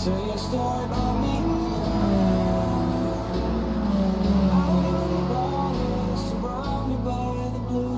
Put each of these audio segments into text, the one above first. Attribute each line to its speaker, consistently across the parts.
Speaker 1: tell you a story about me. Out on the water, surrounded by the blue.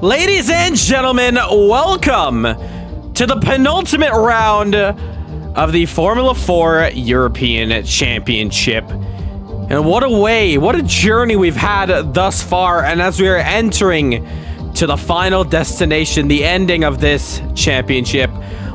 Speaker 2: Ladies and gentlemen, welcome to the penultimate round of the Formula 4 European Championship. And what a way, what a journey we've had thus far. And as we are entering to the final destination, the ending of this championship,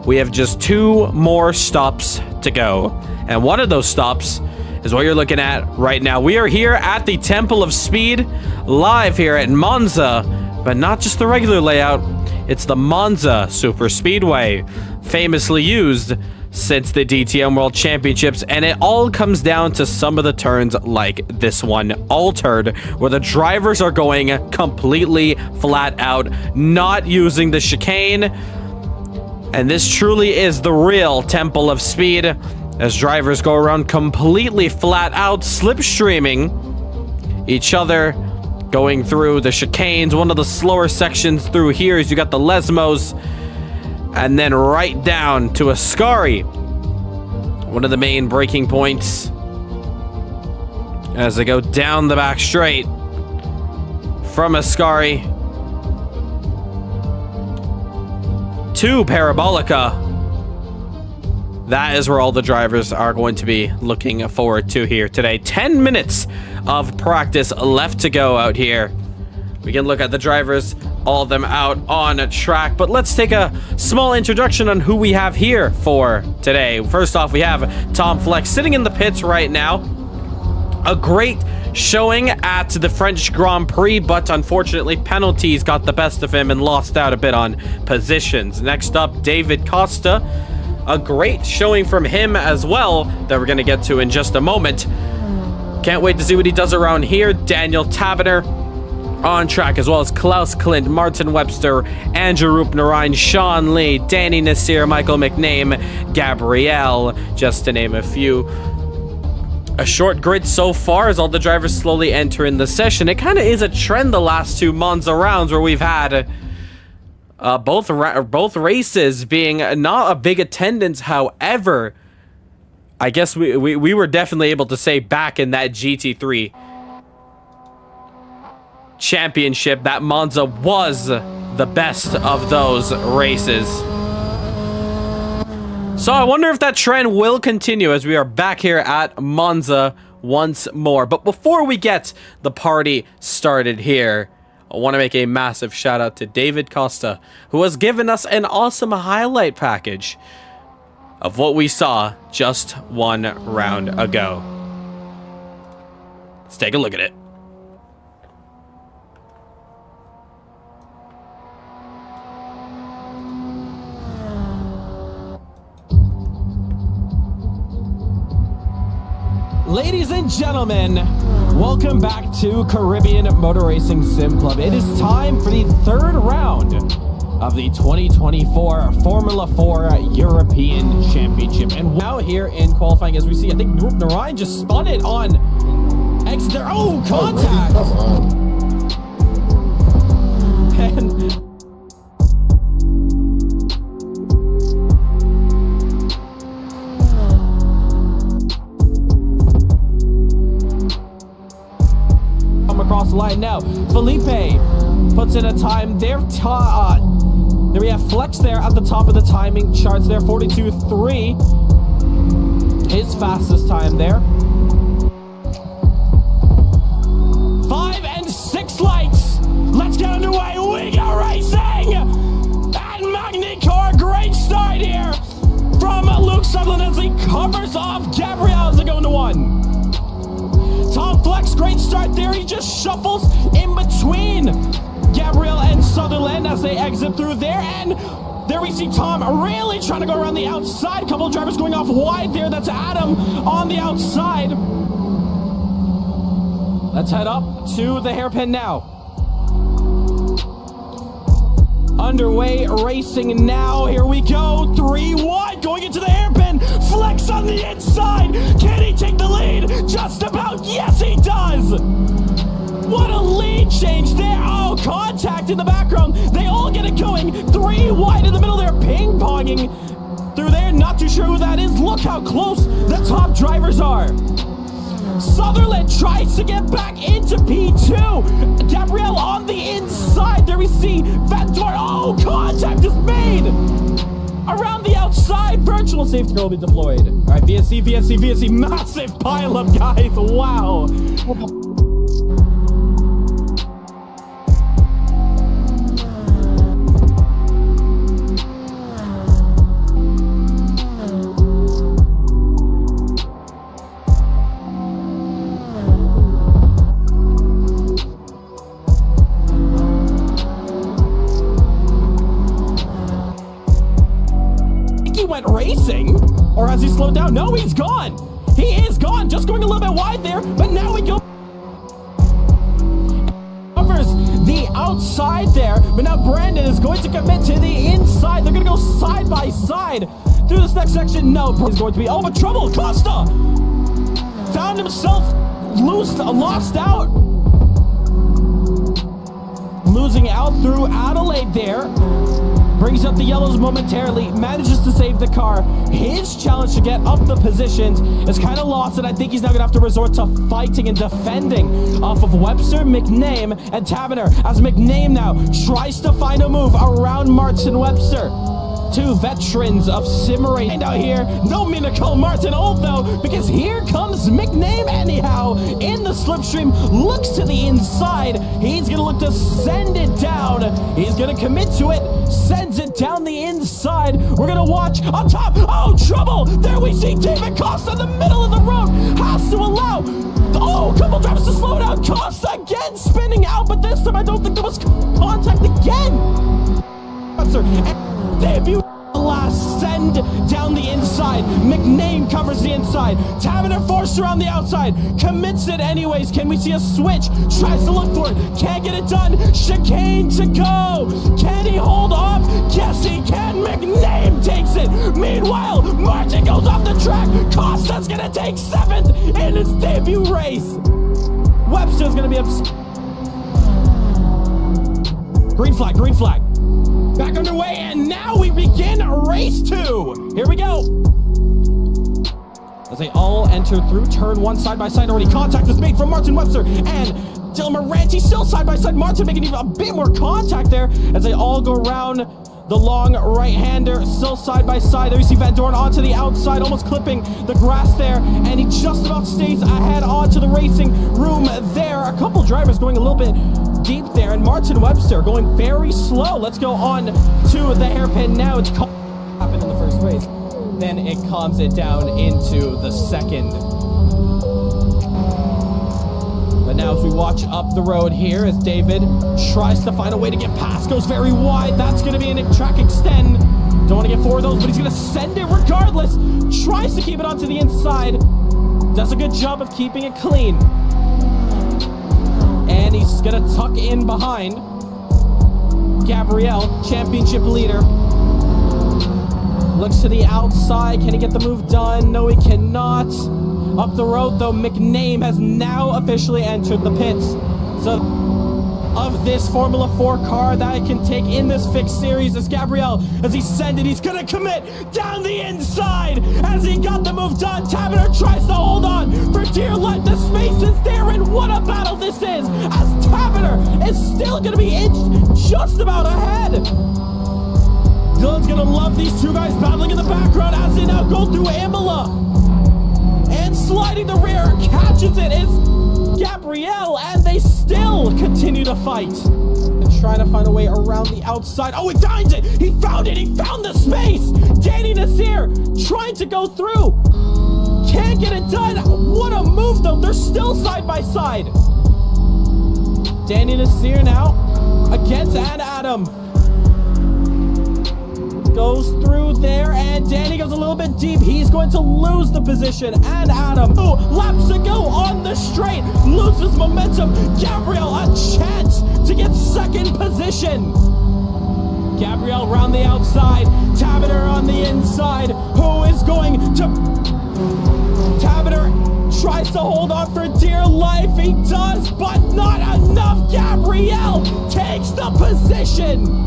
Speaker 2: we have just 2 more stops to go. And one of those stops is what you're looking at right now. We are here at the Temple of Speed, live here at Monza. But not just the regular layout, it's the Monza Super Speedway, famously used since the DTM World Championships, and it all comes down to some of the turns like this one, altered, where the drivers are going completely flat out, not using the chicane, And this truly is the real Temple of Speed, as drivers go around completely flat out, slipstreaming each other, going through the chicanes. One of the slower sections through here is you got the Lesmos, and then right down to Ascari, one of the main braking points, as they go down the back straight from Ascari to Parabolica. That is where all the drivers are going to be looking forward to here today. 10 minutes of practice left to go out here. We can look at the drivers, all of them out on a track, but let's take a small introduction on who we have here for today. First off, we have Tom Fleck sitting in the pits right now. A great showing at the French Grand Prix, but unfortunately penalties got the best of him and lost out a bit on positions. Next up, David Costa. A great showing from him as well that we're going to get to in just a moment. Can't wait to see what he does around here. Daniel Taberner on track, as well as Klaus Klint, Martin Webster, Andrew Roop-Narine, Sean Lee, Danny Nasir, Michael McName, Gabrielle, just to name a few. A short grid so far as all the drivers slowly enter in the session. It kind of is a trend the last two Monza rounds where we've had both races being not a big attendance. However, I guess we were definitely able to say back in that GT3 championship that Monza was the best of those races. So I wonder if that trend will continue as we are back here at Monza once more. But before we get the party started here, I want to make a massive shout out to David Costa, who has given us an awesome highlight package of what we saw just one round ago. Let's take a look at it.
Speaker 3: Ladies and gentlemen, welcome back to Caribbean Motor Racing Sim Club. It is time for the third round of the 2024 Formula 4 European Championship. And now here in qualifying, as we see, I think Roop-Narine just spun it on exit there. Oh, contact! And across the line now. Felipe puts in a time there. There we have Flex there at the top of the timing charts there. 42.3. His fastest time there. 5 and 6 lights. Let's get underway. We go racing! And Magny car, great start here from Luke Sutherland as he covers off Gabrielle as they go into 1. Tom Flex, great start there. He just shuffles in between Gabrielle and Sutherland as they exit through there. And there we see Tom really trying to go around the outside. A couple of drivers going off wide there. That's Adam on the outside. Let's head up to the hairpin now. Underway racing now. Here we go. 3 wide going into the hairpin. Flex on the inside. Can he take the lead? Just about. Yes, he does. What a lead change there. Oh, contact in the background. They all get it going. 3 wide in the middle. They're ping-ponging through there. Not too sure who that is. Look how close the top drivers are. Sutherland tries to get back into P2. Gabrielle on the inside. There we see Ventor. Oh, contact is made. Around the outside. Virtual safety car will be deployed. All right, VSC. Massive pileup, guys. Wow. Went racing, or has he slowed down? No, he's gone. He is gone. Just going a little bit wide there, but now we go. Covers the outside there, but now Brandon is going to commit to the inside. They're going to go side by inside. Through this next section, no, is going to be, oh, but trouble, Costa! Found himself lost out. Losing out through Adelaide there. Brings up the yellows momentarily, manages to save the car. His challenge to get up the positions is kind of lost, and I think he's now going to have to resort to fighting and defending off of Webster, McName, and Taverner, as McName now tries to find a move around Martin Webster. Two veterans of Simmerate out here. No mean to call Martin old though, because here comes McName anyhow in the slipstream. Looks to the inside. He's gonna look to send it down. He's gonna commit to it. Sends it down the inside. We're gonna watch on top. Oh, trouble! There we see David Costa in the middle of the road. Has to allow. Oh, couple drivers to slow down. Costa again spinning out, but this time I don't think there was contact again. Debut last send down the inside. McName covers the inside. Taverner forced around the outside. Commits it anyways. Can we see a switch? Tries to look for it. Can't get it done. Chicane to go. Can he hold off? Yes, he can. McName takes it. Meanwhile, Martin goes off the track. Costa's gonna take 7th in his debut race. Webster's gonna be upset. Green flag, green flag. Back underway, and now we begin race 2. Here we go. As they all enter through turn 1 side by side. Already contact is made from Martin Webster and Dylan Moranti still side by side. Martin making even a bit more contact there as they all go around the long right-hander, still side by side. There you see Van Dorn onto the outside, almost clipping the grass there, and he just about stays ahead onto the racing room there. A couple drivers going a little bit deep there, and Martin Webster going very slow. Let's go on to the hairpin now. It's happened in the first race. Then it calms it down into the second. But now as we watch up the road here, as David tries to find a way to get past, goes very wide. That's going to be a track extend. Don't want to get 4 of those, but he's going to send it regardless. Tries to keep it onto the inside. Does a good job of keeping it clean. And he's going to tuck in behind Gabriel, championship leader. Looks to the outside. Can he get the move done? No, he cannot. Up the road, though, McName has now officially entered the pits. So, of this Formula 4 car that I can take in this fixed series is Gabriel. As he sends it, he's going to commit down the inside. As he got the move done, Taverner tries to hold on for dear life. The space is there, and what a battle this is. As Taverner is still going to be inched just about ahead. Dylan's going to love these two guys battling in the background as they now go through Imola. And sliding the rear, catches it is Gabriel, and they still continue to fight. And trying to find a way around the outside. Oh, he finds it! He found it! He found the space! Danny Nasir trying to go through. Can't get it done. What a move, though. They're still side by side. Danny Nasir now against Adam. Goes through there, and Danny goes a little bit deep. He's going to lose the position, and Adam, oh, laps to go on the straight, loses momentum. Gabriel, a chance to get second position. Gabriel round the outside, Taverner on the inside. Who is going to... Taverner tries to hold on for dear life. He does, but not enough. Gabriel takes the position.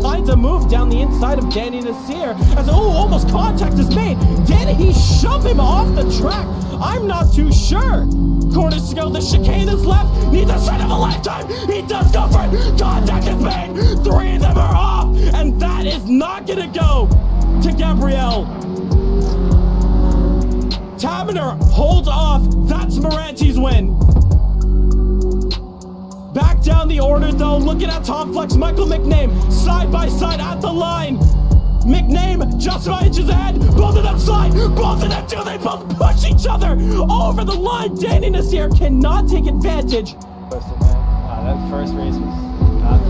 Speaker 3: Finds a move down the inside of Danny Nasir as, oh, almost contact is made. Did he shove him off the track? I'm not too sure. Corners to go, the chicane is left. Needs a sight of a lifetime. He does go for it. Contact is made. 3 of them are off, and that is not gonna go to Gabriel. Taverner holds off. That's Moranti's win. Back down the order, though, looking at Tom Flex, Michael McName, side by side at the line. McName just about inches ahead. Both of them slide. Both of them do. They both push each other over the line. Danny Nasir cannot take advantage.
Speaker 4: That first race was not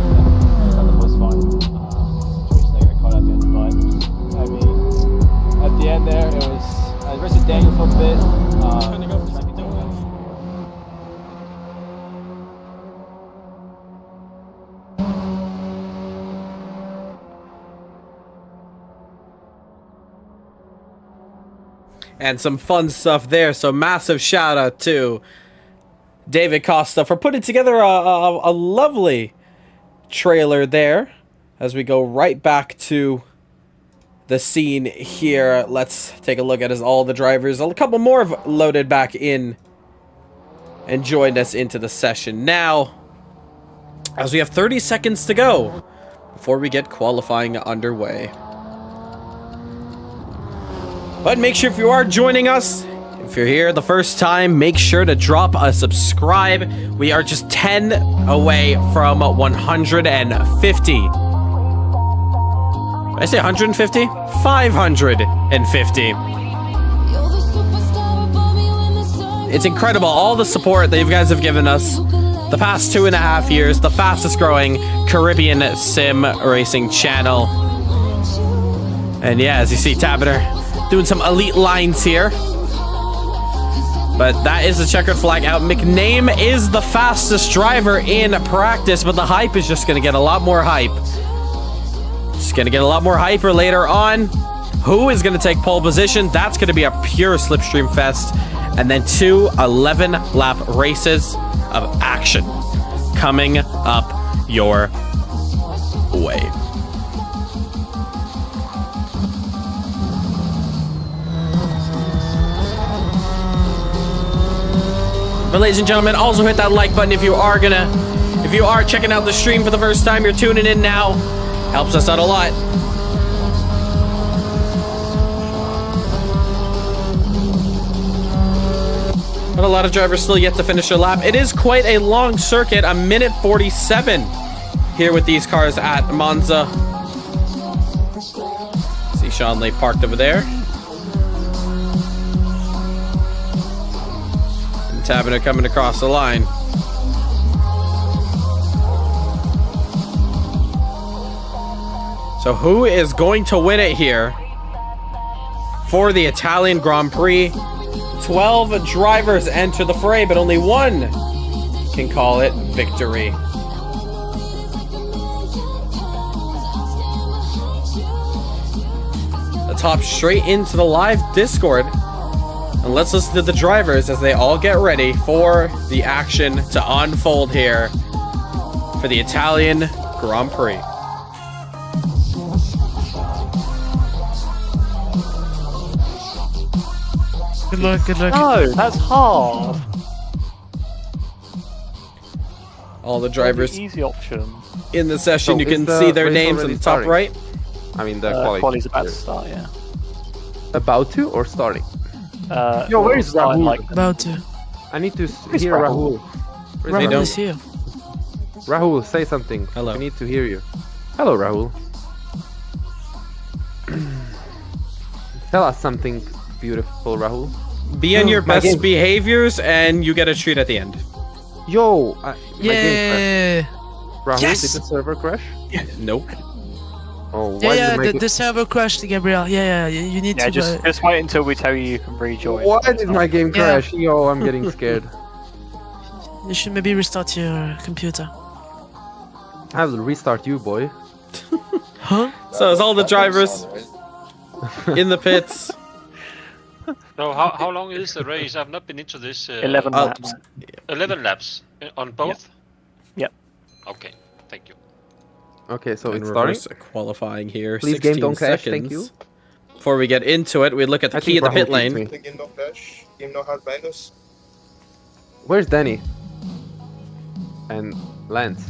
Speaker 4: the most fun situation I got caught up in. But, I mean, at the end there, it was, I rested Daniel for a bit.
Speaker 3: Trying to go for second.
Speaker 2: and some fun stuff there. So massive shout out to David Costa for putting together a lovely trailer there. As we go right back to the scene here, let's take a look at as all the drivers, a couple more have loaded back in and joined us into the session now, as we have 30 seconds to go before we get qualifying underway. But make sure if you are joining us, if you're here the first time, make sure to drop a subscribe. We are just 10 away from 150. Did I say 150? 550. It's incredible, all the support that you guys have given us the past 2.5 years, the fastest growing Caribbean sim racing channel. And yeah, as you see, Tabiter doing some elite lines here. But that is the checkered flag out. McName is the fastest driver in practice, but the hype is just going to get a lot more hype. Just going to get a lot more hyper later on. Who is going to take pole position? That's going to be a pure slipstream fest. And then 2 11-lap races of action coming up your way. But ladies and gentlemen, also hit that like button if you are checking out the stream for the first time, you're tuning in now. Helps us out a lot. But a lot of drivers still yet to finish their lap. It is quite a long circuit, a minute 47 here with these cars at Monza. See Sean Lee parked over there. And Tabiner coming across the line. So who is going to win it here for the Italian Grand Prix? 12 drivers enter the fray, but only one can call it victory. Let's hop straight into the live Discord and let's listen to the drivers as they all get ready for the action to unfold here for the Italian Grand Prix.
Speaker 5: Good luck, good luck.
Speaker 4: No, that's hard.
Speaker 2: All the drivers
Speaker 4: The easy option.
Speaker 2: in the session,
Speaker 6: So
Speaker 2: you can
Speaker 6: is the
Speaker 2: see their
Speaker 6: race
Speaker 2: names on
Speaker 6: already
Speaker 2: the top
Speaker 6: starting?
Speaker 2: right.
Speaker 6: I mean, the quality.
Speaker 4: Quali's about to start, yeah.
Speaker 6: About to or starting?
Speaker 4: Yo,
Speaker 6: where is Rahul?
Speaker 5: About to.
Speaker 6: I need to
Speaker 4: Where's
Speaker 6: hear
Speaker 4: Rahul?
Speaker 6: Rahul. Where's
Speaker 5: Rahul is here.
Speaker 6: Rahul, say something.
Speaker 2: Hello.
Speaker 6: I need to hear you. Hello, Rahul. Tell us something beautiful, Rahul.
Speaker 2: Be on your
Speaker 6: my
Speaker 2: best
Speaker 6: game.
Speaker 2: behaviors and you get a treat at the end.
Speaker 6: Yo, my game
Speaker 5: Yeah.
Speaker 6: crashed. Rahul,
Speaker 5: Yes!
Speaker 6: did the server crash?
Speaker 2: Nope.
Speaker 6: Oh,
Speaker 5: Yeah,
Speaker 6: why
Speaker 5: yeah,
Speaker 6: did my
Speaker 5: the server crashed, Gabriel. Yeah, you need
Speaker 4: Yeah,
Speaker 5: to.
Speaker 4: just wait until we tell you can rejoin.
Speaker 6: Why did my game
Speaker 5: Yeah.
Speaker 6: crash? Yo, I'm getting scared.
Speaker 5: You should maybe restart your computer.
Speaker 6: I will restart you, boy.
Speaker 5: Huh?
Speaker 2: So as all the drivers in the pits.
Speaker 7: So how long is the race? I've not been into this.
Speaker 4: 11 laps.
Speaker 7: 11 laps on both?
Speaker 4: Yep.
Speaker 7: Okay, thank you.
Speaker 6: Okay, so
Speaker 2: And
Speaker 6: it's starting.
Speaker 2: reverse qualifying here.
Speaker 6: Please,
Speaker 2: 16
Speaker 6: game, don't crash,
Speaker 2: seconds.
Speaker 6: thank you.
Speaker 2: Before we get into it, we look at the
Speaker 6: I
Speaker 2: key
Speaker 6: think
Speaker 2: of the pit
Speaker 6: Rahul beat
Speaker 2: lane.
Speaker 6: me.
Speaker 8: The game don't crash. Game nog gaat weinig.
Speaker 6: Where's Danny? And Lance.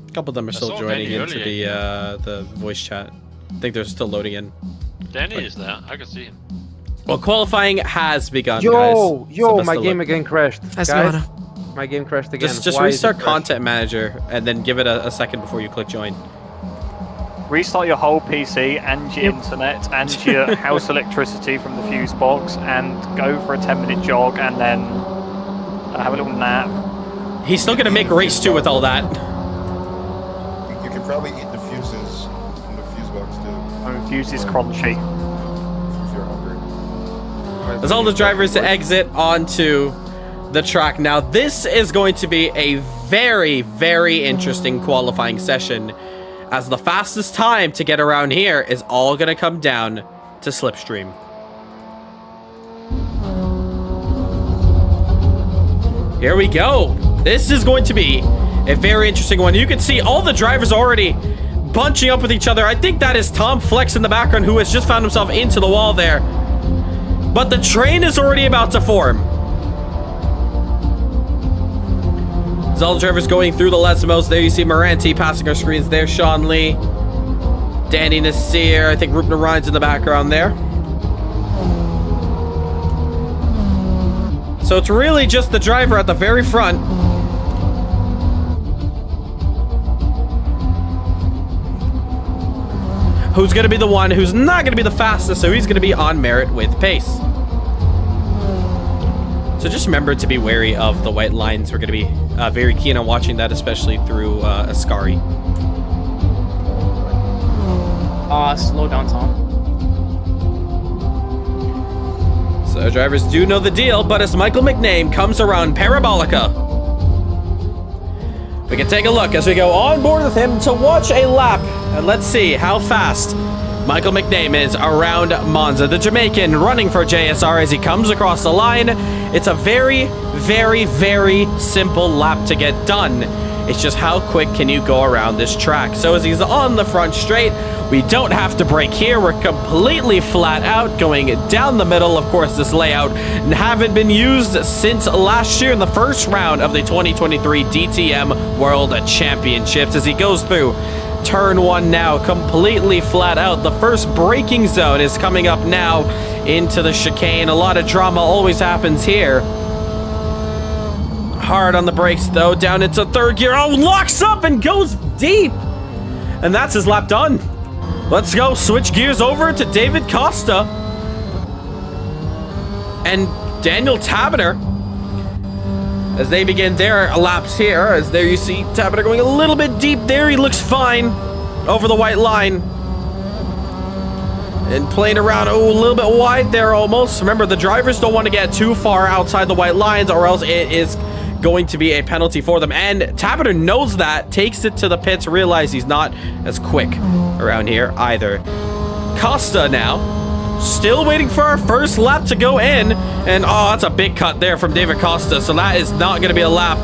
Speaker 2: A couple of them are still
Speaker 7: saw
Speaker 2: joining
Speaker 7: Magny
Speaker 2: into
Speaker 7: earlier.
Speaker 2: the voice chat. I think they're still loading in.
Speaker 7: Danny is there. I can see him.
Speaker 2: Well, qualifying has begun,
Speaker 6: Yo,
Speaker 2: guys. So
Speaker 6: yo,
Speaker 2: best
Speaker 6: my
Speaker 2: of
Speaker 6: game
Speaker 2: luck.
Speaker 6: again crashed.
Speaker 5: Let's
Speaker 6: Guys,
Speaker 5: go.
Speaker 6: my game crashed again.
Speaker 2: Just
Speaker 6: Why is it
Speaker 2: restart
Speaker 6: crashing?
Speaker 2: Content Manager and then give it a second before you click join.
Speaker 4: Restart your whole PC and your internet and your house electricity from the fuse box and go for a 10-minute jog and then have a little nap.
Speaker 2: He's still gonna make race 2 with all that.
Speaker 8: You can probably eat the fuses from the fuse box too,
Speaker 4: And fuse is crunchy.
Speaker 8: if you're hungry.
Speaker 2: As all the drivers exit onto the track now, this is going to be a very, very interesting qualifying session, as the fastest time to get around here is all going to come down to slipstream. Here we go. This is going to be a very interesting one. You can see all the drivers already bunching up with each other. I think that is Tom Flex in the background, who has just found himself into the wall there. But the train is already about to form. As all the drivers going through the Lesimos. There you see Moranti passing our screens there. Sean Lee. Danny Nasir. I think Rupner Ryan's in the background there. So it's really just the driver at the very front. Who's going to be the one who's not going to be the fastest, so he's going to be on merit with pace. So just remember to be wary of the white lines. We're going to be very keen on watching that, especially through Ascari.
Speaker 9: Slow down, Tom.
Speaker 2: So drivers do know the deal, but as Michael McName comes around Parabolica, we can take a look as we go on board with him to watch a lap. And let's see how fast Michael McName is around Monza. The Jamaican running for JSR as he comes across the line. It's a very, very, very simple lap to get done. It's just how quick can you go around this track. So as he's on the front straight, we don't have to brake here. We're completely flat out going down the middle. Of course, this layout haven't been used since last year in the first round of the 2023 DTM World Championships. As he goes through turn one now, completely flat out. The first braking zone is coming up now into the chicane. A lot of drama always happens here. Hard on the brakes though, down into third gear. Oh, locks up and goes deep. And that's his lap done. Let's go switch gears over to David Costa and Daniel Tabiner as they begin their laps here. As there you see Tabiner going a little bit deep there. He looks fine over the white line. And playing around, oh, a little bit wide there almost. Remember, the drivers don't want to get too far outside the white lines or else it is going to be a penalty for them. And Tabiter knows that, takes it to the pits, realizes he's not as quick around here either. Costa now, still waiting for our first lap to go in. And oh, that's a big cut there from David Costa. So that is not going to be a lap.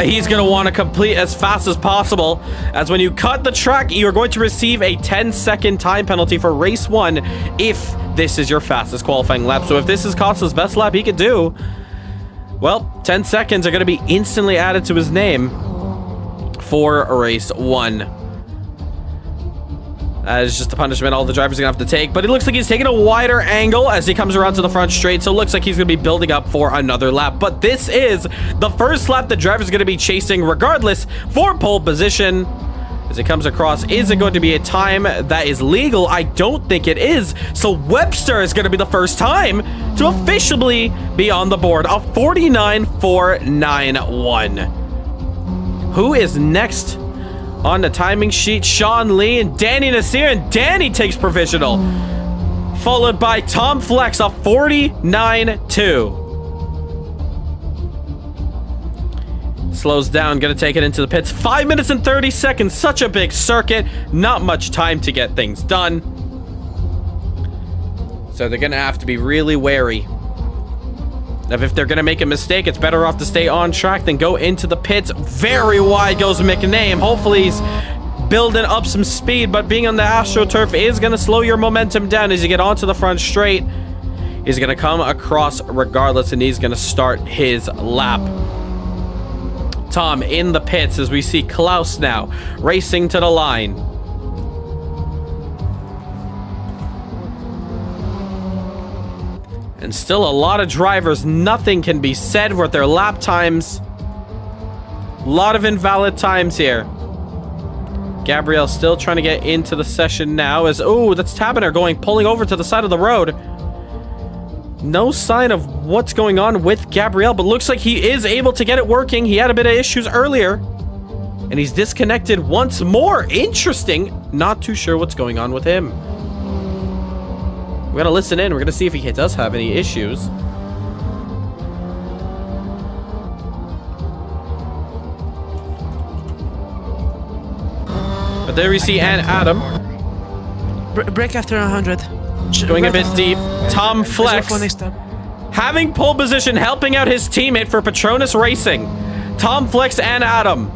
Speaker 2: He's going to want to complete as fast as possible, as when you cut the track, you're going to receive a 10-second time penalty for race one if this is your fastest qualifying lap. So if this is Costa's best lap he could do, well, 10 seconds are going to be instantly added to his name for race one. That is just a punishment all the drivers are going to have to take. But it looks like he's taking a wider angle as he comes around to the front straight. So it looks like he's going to be building up for another lap. But this is the first lap the driver's going to be chasing regardless for pole position. As it comes across, is it going to be a time that is legal? I don't think it is. So Webster is going to be the first time to officially be on the board. A 49.491. Who is next on the timing sheet? Sean Lee and Danny Nasir, and Danny takes provisional, followed by Tom Flex, a 49.2. Slows down, gonna take it into the pits. 5 minutes and 30 seconds, such a big circuit, not much time to get things done. So they're gonna have to be really wary of if they're gonna make a mistake. It's better off to stay on track than go into the pits. Very wide goes McName. Hopefully he's building up some speed, but being on the AstroTurf is gonna slow your momentum down as you get onto the front straight. He's gonna come across regardless, and he's gonna start his lap. Tom in the pits as we see Klaus now racing to the line. And still a lot of drivers, nothing can be said with their lap times. A lot of invalid times here. Gabrielle still trying to get into the session now as, oh, that's Tabiner pulling over to the side of the road. No sign of what's going on with Gabrielle, but looks like he is able to get it working. He had a bit of issues earlier, and he's disconnected once more. Interesting. Not too sure what's going on with him. We're going to listen in. We're going to see if he does have any issues. But there we see Adam.
Speaker 5: Break after 100.
Speaker 2: Going a bit deep. Tom Flex. having pole position, helping out his teammate for Petronas Racing, Tom Flex and Adam.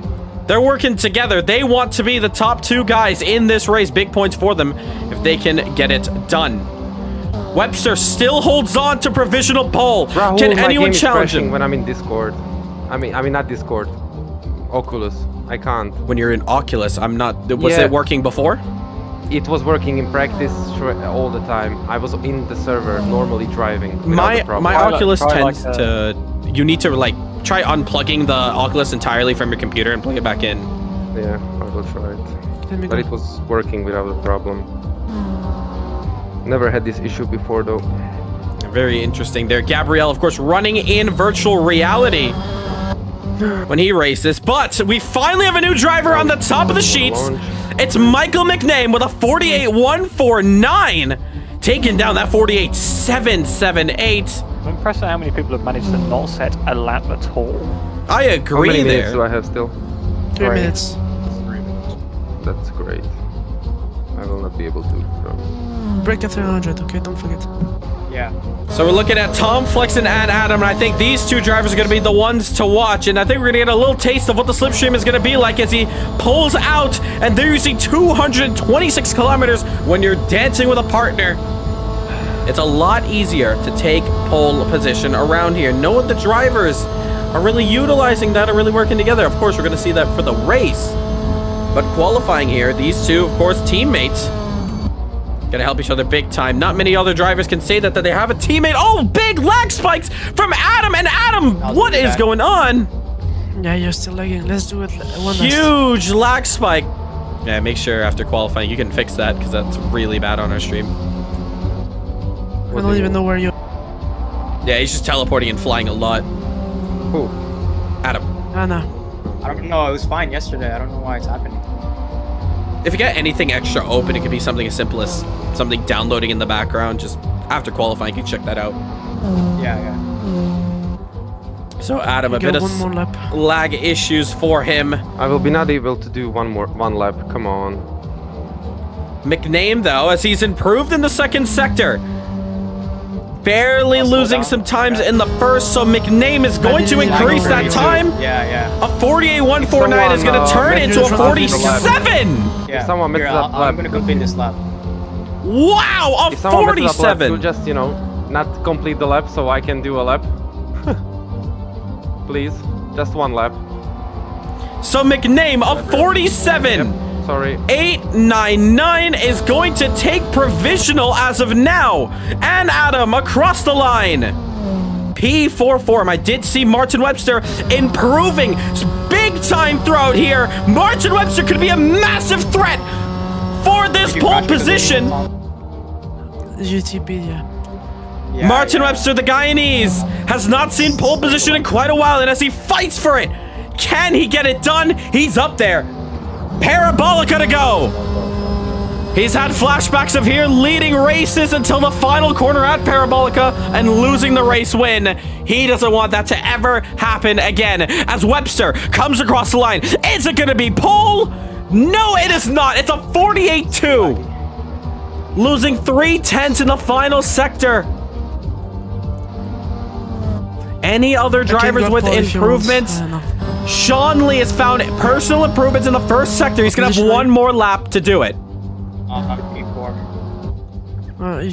Speaker 2: They're working together. They want to be the top 2 guys in this race. Big points for them if they can get it done. Webster still holds on to provisional pole.
Speaker 6: Rahul,
Speaker 2: Can
Speaker 6: my
Speaker 2: anyone
Speaker 6: game is
Speaker 2: challenge
Speaker 6: crashing
Speaker 2: him?
Speaker 6: when I'm in Discord? I mean not Discord. Oculus. I can't.
Speaker 2: When you're in Oculus, I'm not... Was
Speaker 6: Yeah.
Speaker 2: it working before?
Speaker 6: It was working in practice all the time. I was in the server, normally driving. without a problem.
Speaker 2: My
Speaker 4: Try like-
Speaker 2: Oculus
Speaker 4: try
Speaker 2: tends
Speaker 4: like,
Speaker 2: to... You need to, like, try unplugging the Oculus entirely from your computer and plug it back in.
Speaker 6: Yeah, I will try it.
Speaker 5: Let me
Speaker 6: But
Speaker 5: go.
Speaker 6: it was working without a problem. Never had this issue before though.
Speaker 2: Very interesting there. Gabrielle, of course, running in virtual reality when he races. But we finally have a new driver on the top of the sheets. It's Michael McName with a 48.149, taking down that 48.778.
Speaker 4: I'm impressed at how many people have managed to not set a lap at all.
Speaker 2: I
Speaker 6: How
Speaker 2: agree
Speaker 6: many minutes
Speaker 2: there.
Speaker 6: do I have still?
Speaker 5: 3 minutes.
Speaker 6: That's great. I will not be able to.
Speaker 5: Break the 300, okay? Don't forget.
Speaker 9: Yeah.
Speaker 2: So we're looking at Tom Flexen and Adam, and I think these 2 drivers are going to be the ones to watch. And I think we're going to get a little taste of what the slipstream is going to be like as he pulls out, and they're using 226 kilometers when you're dancing with a partner. It's a lot easier to take pole position around here. No one of the drivers are really utilizing that or really working together. Of course, we're going to see that for the race. But qualifying here, these 2, of course, teammates, gonna help each other big time. Not many other drivers can say that they have a teammate. Oh, big lag spikes from Adam. And Adam, what is going on?
Speaker 5: Yeah, you're still lagging. Let's do it one last.
Speaker 2: Huge lag spike. Yeah, make sure after qualifying you can fix that because that's really bad on our stream.
Speaker 5: I don't even know where you...
Speaker 2: Yeah, he's just teleporting and flying a lot.
Speaker 6: Who?
Speaker 2: Adam.
Speaker 5: Anna.
Speaker 9: I don't know. It was fine yesterday. I don't know why it's happening.
Speaker 2: If you get anything extra open, it could be something as simple as something downloading in the background. Just after qualifying, you can check that out.
Speaker 9: Yeah, yeah.
Speaker 2: So Adam, a
Speaker 5: You
Speaker 2: bit
Speaker 5: got
Speaker 2: of
Speaker 5: one more lap.
Speaker 2: lag issues for him.
Speaker 6: I will be not able to do one lap. Come on.
Speaker 2: McName, though, as he's improved in the second sector. Barely losing some times in the first, so McName is going to increase that time.
Speaker 9: Yeah, yeah.
Speaker 2: A 48.149 is going to turn into a 47.
Speaker 9: Yeah.
Speaker 6: someone messes
Speaker 9: Here,
Speaker 6: up
Speaker 9: I'm
Speaker 6: lap.
Speaker 9: gonna complete this lap.
Speaker 2: Wow, a
Speaker 6: If someone messes up lap,
Speaker 2: 47.
Speaker 6: you'll just, you know, not complete the lap so I can do a lap. Please, just one lap.
Speaker 2: So McName, a 47.
Speaker 6: Yep. Sorry.
Speaker 2: 899 is going to take provisional as of now. And Adam across the line. P4 form. I did see Martin Webster improving big time throughout here. Martin Webster could be a massive threat for this pole position.
Speaker 5: UTB, yeah.
Speaker 9: Yeah,
Speaker 2: Martin
Speaker 9: yeah.
Speaker 2: Webster, the Guyanese, has not seen pole position in quite a while, and as he fights for it, can he get it done? He's up there. Parabolica to go. He's had flashbacks of here leading races until the final corner at Parabolica and losing the race win. He doesn't want that to ever happen again. As Webster comes across the line, is it going to be pole? No, it is not. It's a 48-2. Losing 3/10 in the final sector. Any other drivers with improvements? Sean Lee has found personal improvements in the first sector. He's going to have one more lap to do it.
Speaker 9: P4.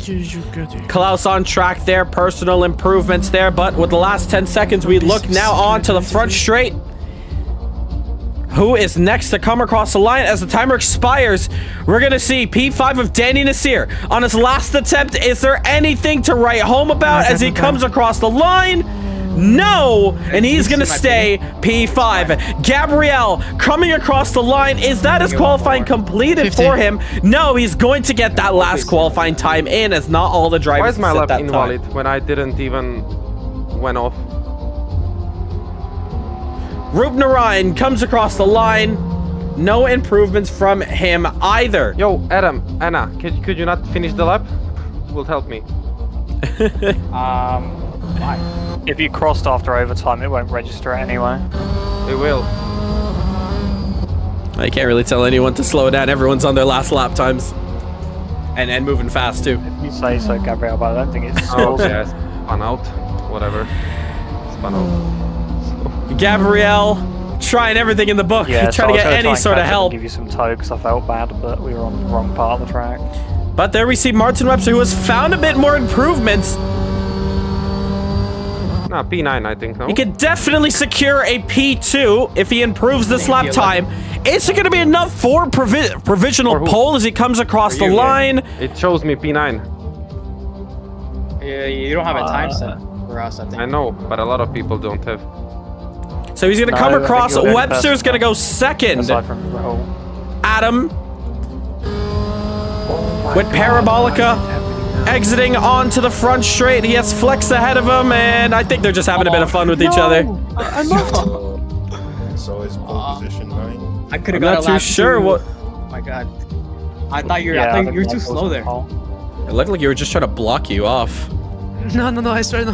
Speaker 5: You good.
Speaker 2: Klaus on track there. Personal improvements there. But with the last 10 seconds, we look now on to the front straight. Who is next to come across the line as the timer expires? We're going to see P5 of Danny Nasir on his last attempt. Is there anything to write home about as he comes across the line? No, and he's going to stay P5. Gabrielle coming across the line. Is that his qualifying completed
Speaker 5: 50.
Speaker 2: for him? No, he's going to get that last qualifying time in as not all the drivers
Speaker 6: Why is my
Speaker 2: set
Speaker 6: lap
Speaker 2: that
Speaker 6: invalid
Speaker 2: time.
Speaker 6: when I didn't even went off?
Speaker 2: Rubner Ryan comes across the line. No improvements from him either.
Speaker 6: Yo, Adam, Anna, could you not finish the lap? Will help me.
Speaker 9: Why?
Speaker 4: If you crossed after overtime, it won't register anyway.
Speaker 6: It will.
Speaker 2: I can't really tell anyone to slow down. Everyone's on their last lap times. And moving fast too.
Speaker 4: If you say so, Gabriel, but I don't think it's
Speaker 6: Oh, okay, I spun out. whatever. Spano.
Speaker 2: Gabrielle trying everything in the book,
Speaker 10: Yeah,
Speaker 2: trying to get any sort of help.
Speaker 10: Give you some toe because I felt bad, but we were on the wrong part of the track.
Speaker 2: But there we see Martin Webster, who has found a bit more improvements.
Speaker 6: Nah, P9, I think, no?
Speaker 2: He could definitely secure a P2 if he improves this lap time. Is it going to be enough for provisional pole as he comes across the line?
Speaker 6: It shows me P9.
Speaker 9: Yeah, you don't have a time set for us, I think.
Speaker 6: I know, but a lot of people don't have.
Speaker 2: So he's going to come across. Webster's going to go second.
Speaker 10: Aside from Rahul.
Speaker 2: Adam with Parabolica exiting onto the front straight. He has Flex ahead of him, and I think they're just having a bit of fun with each other.
Speaker 8: So his pole position 9.
Speaker 9: I could
Speaker 2: I'm
Speaker 9: have got
Speaker 2: not
Speaker 9: a
Speaker 2: too
Speaker 9: lap
Speaker 2: sure
Speaker 9: too.
Speaker 2: what.
Speaker 9: Oh my god. I thought you were too slow there.
Speaker 2: It looked like you were just trying to block you off.
Speaker 5: No, I swear no.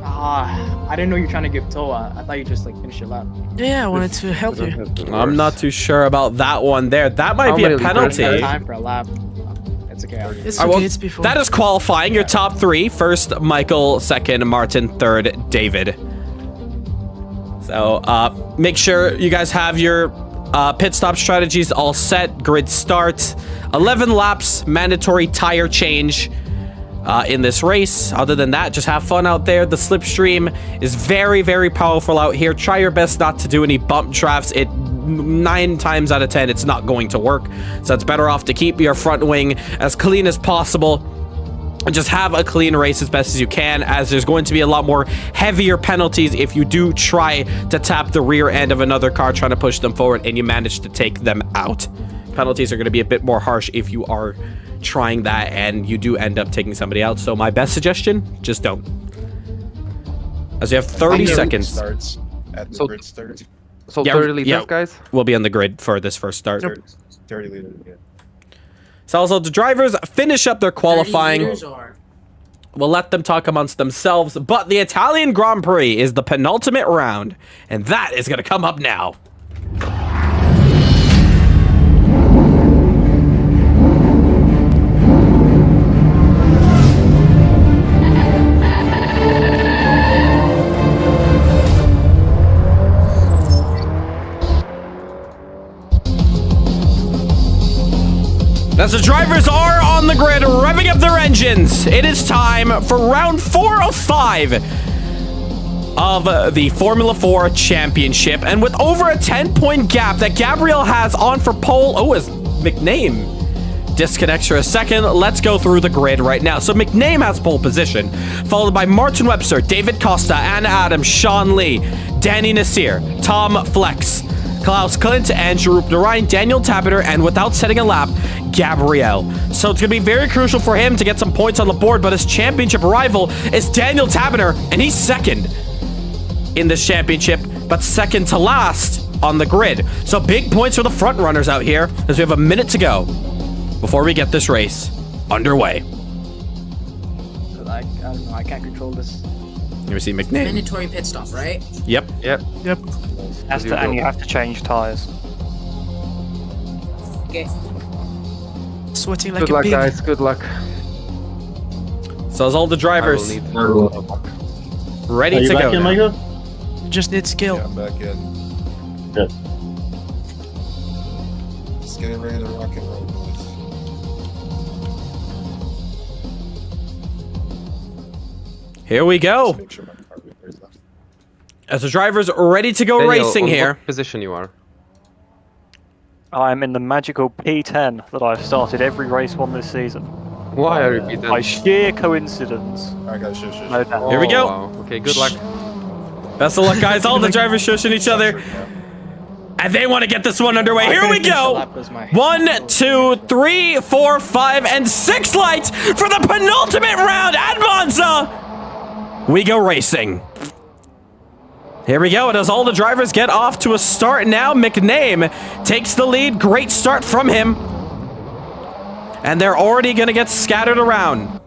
Speaker 9: I didn't know you were trying to give toe. I thought you just like finished your lap.
Speaker 5: Yeah, I wanted to help you.
Speaker 2: I'm not too sure about that one there. That might be a penalty.
Speaker 9: Time for a lap. It's okay.
Speaker 5: It's okay, it's before.
Speaker 2: That is qualifying. Your top 3. First, Michael. Second, Martin. Third, David. So make sure you guys have your pit stop strategies all set. Grid start. 11 laps. Mandatory tire change in this race. Other than that, just have fun out there. The slipstream is very, very powerful out here. Try your best not to do any bump drafts. 9 times out of 10, it's not going to work. So it's better off to keep your front wing as clean as possible. And just have a clean race as best as you can, as there's going to be a lot more heavier penalties if you do try to tap the rear end of another car trying to push them forward and you manage to take them out. Penalties are going to be a bit more harsh if you are trying that and you do end up taking somebody out. So my best suggestion, just don't. As you have 30 seconds.
Speaker 8: Starts at the grid start.
Speaker 6: So 30 liters, guys?
Speaker 2: We'll be on the grid for this first start.
Speaker 8: 30 liters, yeah.
Speaker 2: So also the drivers finish up their qualifying. We'll let them talk amongst themselves, but the Italian Grand Prix is the penultimate round, and that is going to come up now. As the drivers are on the grid, revving up their engines, it is time for round 4 of 5 of the Formula 4 Championship. And with over a 10-point gap that Gabriel has on for pole, as McName disconnects for a second, let's go through the grid right now. So McName has pole position, followed by Martin Webster, David Costa, Anna Adams, Sean Lee, Danny Nasir, Tom Flex, Klaus Klint, Andrew Ryan, Daniel Tabiter, and without setting a lap, Gabrielle. So it's going to be very crucial for him to get some points on the board, but his championship rival is Daniel Tabiter, and he's second in this championship, but second to last on the grid. So big points for the front runners out here, as we have a minute to go before we get this race underway.
Speaker 9: I don't know, I can't control this.
Speaker 2: Here we see McName.
Speaker 11: Mandatory pit stop, right?
Speaker 2: Yep.
Speaker 10: And you have to change tires.
Speaker 11: Okay.
Speaker 5: Sweating like
Speaker 6: Good
Speaker 5: a
Speaker 6: luck,
Speaker 5: pig.
Speaker 6: guys. Good luck.
Speaker 2: So as all the drivers ready to go now.
Speaker 5: You just need skill.
Speaker 8: Yeah, I'm back in.
Speaker 12: Good.
Speaker 8: Let's get ready to rock and roll, boys.
Speaker 2: Here we go.
Speaker 8: Make sure my car is left.
Speaker 2: As the drivers are ready to go
Speaker 6: Daniel,
Speaker 2: racing
Speaker 6: on
Speaker 2: here.
Speaker 6: What position you are?
Speaker 10: I'm in the magical P10 that I've started every race won this season.
Speaker 6: Why are you P10?
Speaker 10: By sheer coincidence.
Speaker 8: Alright guys, shush.
Speaker 10: No doubt.
Speaker 2: Here we go.
Speaker 6: Wow. Okay, good luck.
Speaker 2: Best of luck, guys. All the drivers shushing each other. And they want to get this one underway. Here we go. 1, 2, 3, 4, 5, and 6 lights for the penultimate round at Monza. We go racing. Here we go. And as all the drivers get off to a start now, McName takes the lead. Great start from him. And they're already going to get scattered around.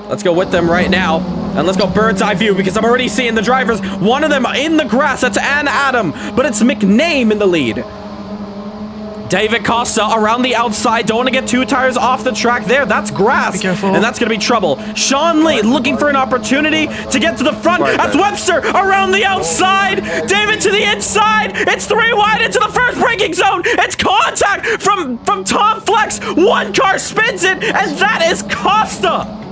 Speaker 2: Let's go with them right now. And let's go bird's eye view, because I'm already seeing the drivers. One of them in the grass. That's Ann Adam. But it's McName in the lead. David Costa around the outside. Don't want to get 2 tires off the track there. That's grass.
Speaker 5: Be careful.
Speaker 2: And that's going to be trouble. Sean Lee looking for an opportunity to get to the front. That's Webster around the outside. David to the inside. It's 3 wide into the first braking zone. It's contact from Tom Flex. 1 car spins it, and that is Costa.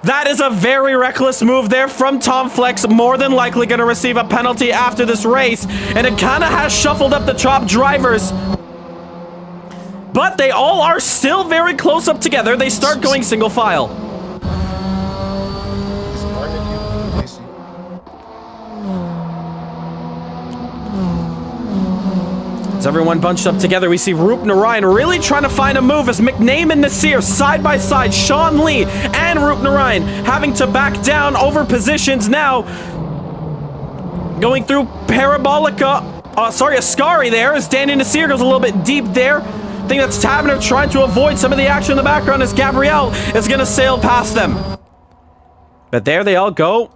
Speaker 2: That is a very reckless move there from Tom Flex. More than likely going to receive a penalty after this race. And it kind of has shuffled up the top drivers. But they all are still very close up together. They start going single file. As everyone bunched up together, we see Roop Narayan really trying to find a move as McName and Nasir side by side. Sean Lee and Roop Narayan having to back down over positions now. Going through Parabolica. Ascari there as Danny Nasir goes a little bit deep there. I think that's Tavener trying to avoid some of the action in the background as Gabrielle is going to sail past them. But there they all go.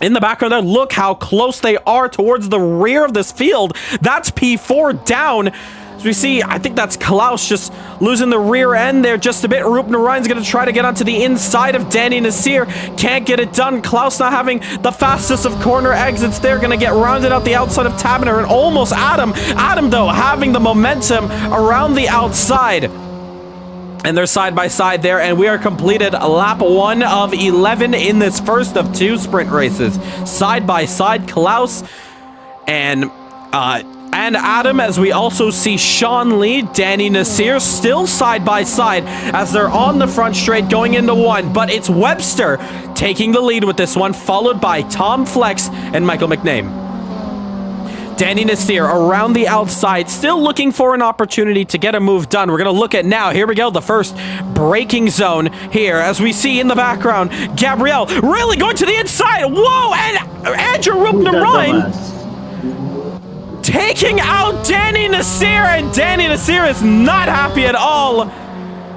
Speaker 2: In the background there, look how close they are towards the rear of this field. That's P4 down. As we see, I think that's Klaus just losing the rear end there just a bit. Roop Narayan's going to try to get onto the inside of Danny Nasir. Can't get it done. Klaus not having the fastest of corner exits there. Going to get rounded out the outside of Tavener and almost Adam. Adam, though, having the momentum around the outside. And they're side by side there, and we are completed lap 1 of 11 in this first of 2 sprint races. Side by side, Klaus and Adam, as we also see Sean Lee, Danny Nasir still side by side as they're on the front straight going into 1. But it's Webster taking the lead with this one, followed by Tom Flex and Michael McName. Danny Nasir around the outside, still looking for an opportunity to get a move done. We're going to look at now. Here we go, the first braking zone here. As we see in the background, Gabrielle really going to the inside. Whoa, and Andrew Roop Narayan taking out Danny Nasir, and Danny Nasir is not happy at all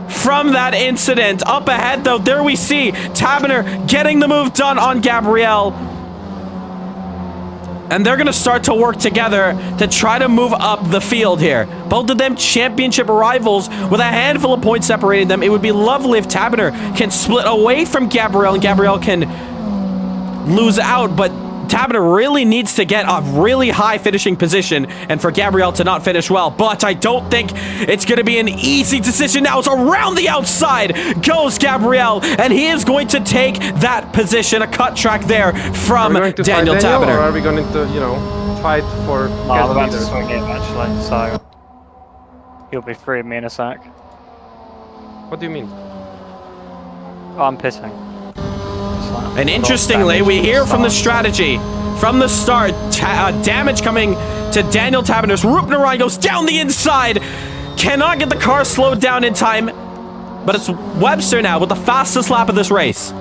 Speaker 2: from that incident. Up ahead, though, there we see Tavener getting the move done on Gabrielle. And they're going to start to work together to try to move up the field here. Both of them championship rivals with a handful of points separating them. It would be lovely if Tavener can split away from Gabrielle and Gabrielle can lose out. But Tavener really needs to get a really high finishing position and for Gabrielle to not finish well. But I don't think it's going to be an easy decision now. It's around the outside goes Gabrielle, and he is going to take that position. A cut track there from Daniel Tavener.
Speaker 6: Or are we going to, you know, fight for
Speaker 10: I'm about to swing in actually, so he'll be free of me in a sec.
Speaker 6: What do you mean?
Speaker 10: Oh, I'm pitting.
Speaker 2: And interestingly, we hear from the strategy from the start, damage coming to Daniel Tavener's. Roop Narayan goes down the inside, cannot get the car slowed down in time, but it's Webster now with the fastest lap of this race.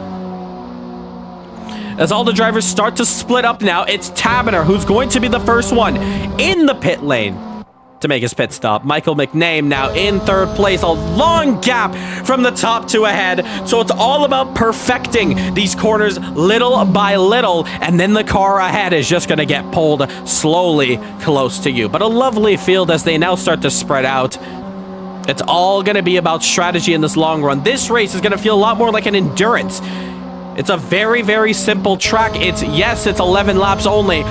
Speaker 2: As all the drivers start to split up now, it's Tavener who's going to be the first one in the pit lane to make his pit stop. Michael McName now in 3rd place, a long gap from the top 2 ahead. So it's all about perfecting these corners little by little, and then the car ahead is just going to get pulled slowly close to you. But a lovely field as they now start to spread out. It's all going to be about strategy in this long run. This race is going to feel a lot more like an endurance. It's a very, very simple track. It's 11 laps only.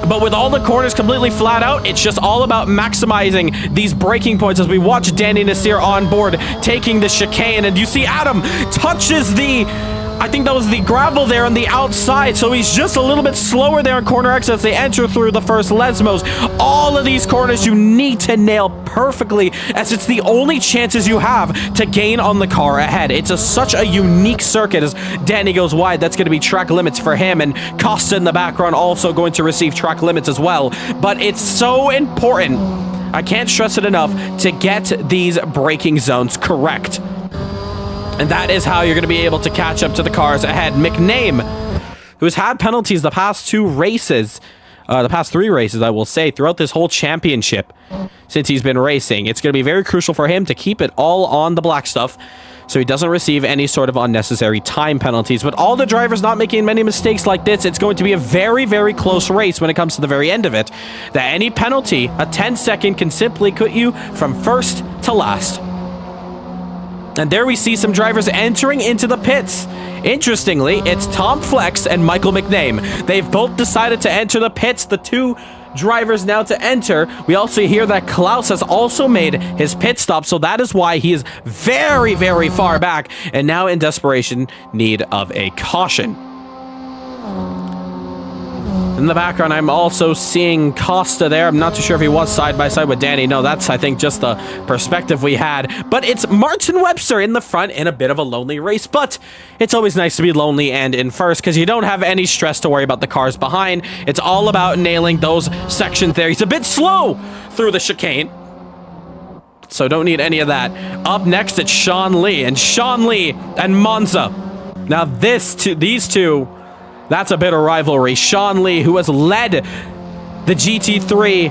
Speaker 2: But with all the corners completely flat out, it's just all about maximizing these braking points as we watch Danny Nasir on board taking the chicane. And you see Adam touches the, I think that was the gravel there on the outside. So he's just a little bit slower there on corner exit as they enter through the first Lesmos. All of these corners you need to nail perfectly as it's the only chances you have to gain on the car ahead. It's such a unique circuit as Danny goes wide. That's going to be track limits for him, and Costa in the background also going to receive track limits as well. But it's so important, I can't stress it enough, to get these braking zones correct. And that is how you're going to be able to catch up to the cars ahead. McName, who's had penalties the past 2 races, the past 3 races, I will say, throughout this whole championship since he's been racing. It's going to be very crucial for him to keep it all on the black stuff so he doesn't receive any sort of unnecessary time penalties. But all the drivers not making many mistakes like this, it's going to be a very, very close race when it comes to the very end of it. That any penalty, a 10-second, can simply put you from first to last. And there we see some drivers entering into the pits. Interestingly, it's Tom Flex and Michael McName. They've both decided to enter the pits. The two drivers now to enter. We also hear that Klaus has also made his pit stop, so that is why he is very, very far back and now in desperation need of a caution. In the background, I'm also seeing Costa there. I'm not too sure if he was side by side with Danny. No, that's, I think, just the perspective we had. But it's Martin Webster in the front in a bit of a lonely race. But it's always nice to be lonely and in first because you don't have any stress to worry about the cars behind. It's all about nailing those sections there. He's a bit slow through the chicane, so don't need any of that. Up next, it's Sean Lee. And Sean Lee and Monza. Now, these two... that's a bit of rivalry. Sean Lee, who has led the GT3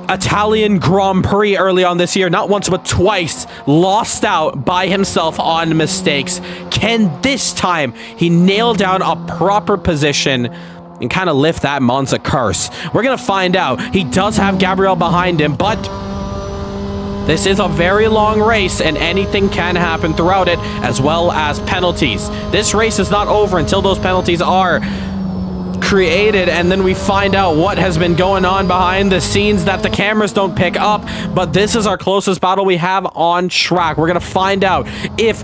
Speaker 2: Italian Grand Prix early on this year, not once but twice, lost out by himself on mistakes. Can this time he nail down a proper position and kind of lift that Monza curse? We're going to find out. He does have Gabriel behind him, but this is a very long race, and anything can happen throughout it, as well as penalties. This race is not over until those penalties are created, and then we find out what has been going on behind the scenes that the cameras don't pick up. But this is our closest battle we have on track. We're going to find out if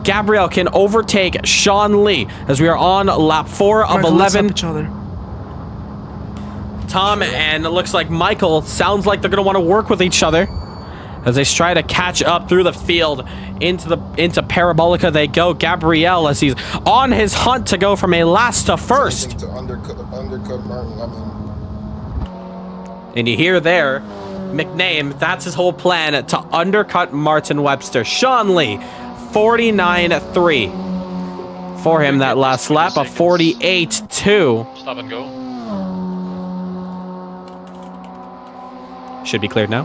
Speaker 2: Gabriel can overtake Sean Lee, as we are on lap 4 of
Speaker 5: Michael,
Speaker 2: 11.
Speaker 5: each other.
Speaker 2: Tom and it looks like Michael sounds like they're going to want to work with each other as they try to catch up through the field. Into Parabolica they go. Gabriel, as he's on his hunt to go from a last to first.
Speaker 8: To undercut Martin.
Speaker 2: And you hear there, McName, that's his whole plan, to undercut Martin Webster. Sean Lee, 49.3 for him that last lap, a 48.2.
Speaker 7: Stop and go.
Speaker 2: Should be cleared now.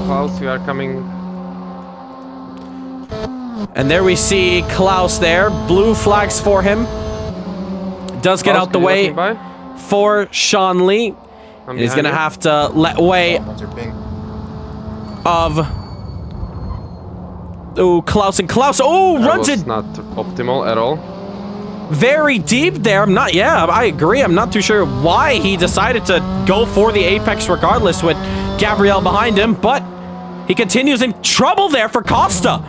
Speaker 6: Klaus, we are coming.
Speaker 2: And there we see Klaus there. Blue flags for him. Does get
Speaker 6: Klaus,
Speaker 2: out the
Speaker 6: can you
Speaker 2: way
Speaker 6: let me by?
Speaker 2: for Sean Lee.
Speaker 6: I'm
Speaker 2: He's
Speaker 6: behind
Speaker 2: going to
Speaker 6: you.
Speaker 2: have to let way
Speaker 8: What's your ping?
Speaker 2: of... Oh, Klaus and Klaus. Oh,
Speaker 6: That
Speaker 2: runs
Speaker 6: was
Speaker 2: it
Speaker 6: not optimal at all.
Speaker 2: very deep there. I agree. I'm not too sure why he decided to go for the apex regardless with Gabriel behind him, but he continues in trouble there for Costa.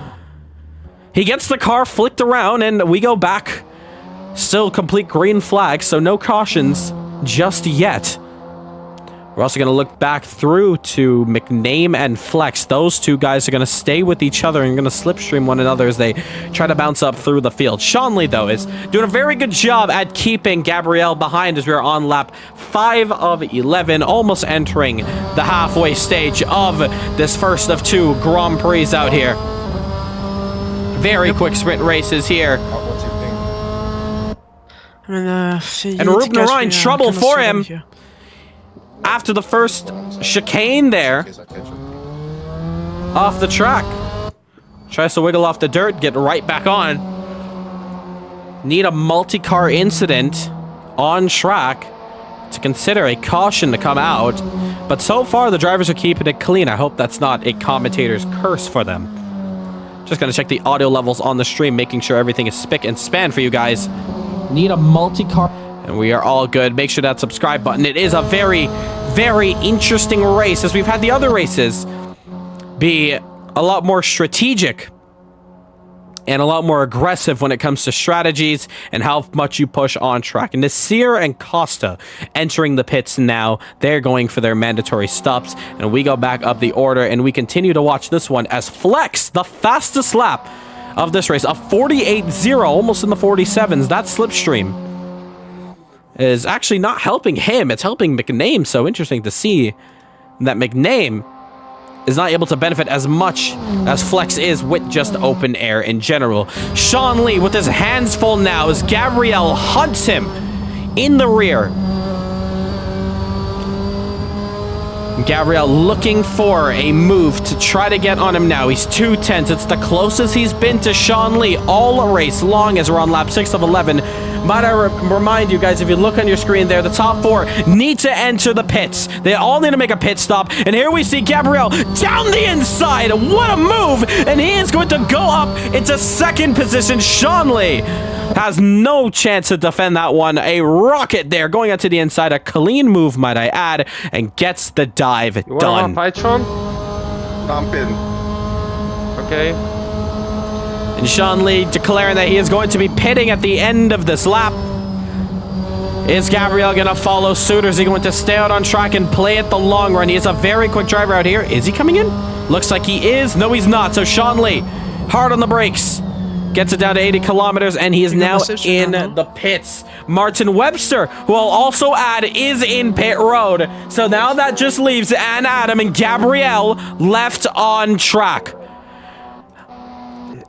Speaker 2: He gets the car flicked around and we go back. Still complete green flag, so no cautions just yet. We're also going to look back through to McName and Flex. Those two guys are going to stay with each other and going to slipstream one another as they try to bounce up through the field. Sean Lee, though, is doing a very good job at keeping Gabriel behind as we are on lap 5 of 11, almost entering the halfway stage of this first of 2 Grand Prix out here. Very quick sprint races here.
Speaker 8: What's your ping?
Speaker 5: I mean,
Speaker 2: And Ruben Ryan, trouble for him.
Speaker 5: Here.
Speaker 2: After the first chicane there,
Speaker 8: In case I catch it.
Speaker 2: off the track. Tries to wiggle off the dirt, get right back on. Need a multi-car incident on track to consider a caution to come out. But so far, the drivers are keeping it clean. I hope that's not a commentator's curse for them. Just gonna check the audio levels on the stream, making sure everything is spick and span for you guys. Need a multi-car... And we are all good. Make sure that subscribe button. It is a very, very interesting race, as we've had the other races be a lot more strategic and a lot more aggressive when it comes to strategies and how much you push on track. And Nasir and Costa entering the pits now. They're going for their mandatory stops. And we go back up the order and we continue to watch this one as Flex, the fastest lap of this race, a 48.0, almost in the 47s. That slipstream is actually not helping him. It's helping McName. So interesting to see that McName is not able to benefit as much as Flex is with just open air in general. Sean Lee with his hands full now as Gabriel hunts him in the rear. Gabriel looking for a move to try to get on him now. He's 2/10. It's the closest he's been to Sean Lee all race long as we're on lap 6 of 11. Might I remind you guys, if you look on your screen there, the top 4 need to enter the pits. They all need to make a pit stop. And here we see Gabriel down the inside. What a move. And he is going to go up into second position. Sean Lee has no chance to defend that one. A rocket there going out to the inside. A clean move, might I add, and gets the dive done.
Speaker 6: Python?
Speaker 8: Jump in.
Speaker 6: Okay.
Speaker 2: And Sean Lee declaring that he is going to be pitting at the end of this lap. Is Gabriel going to follow suit, or is he going to stay out on track and play it the long run? He is a very quick driver out here. Is he coming in? Looks like he is. No, he's not. So Sean Lee, hard on the brakes. Gets it down to 80 kilometers, and he is now in the pits. Martin Webster, who I'll also add, is in pit road. So now that just leaves Adam and Gabriel left on track.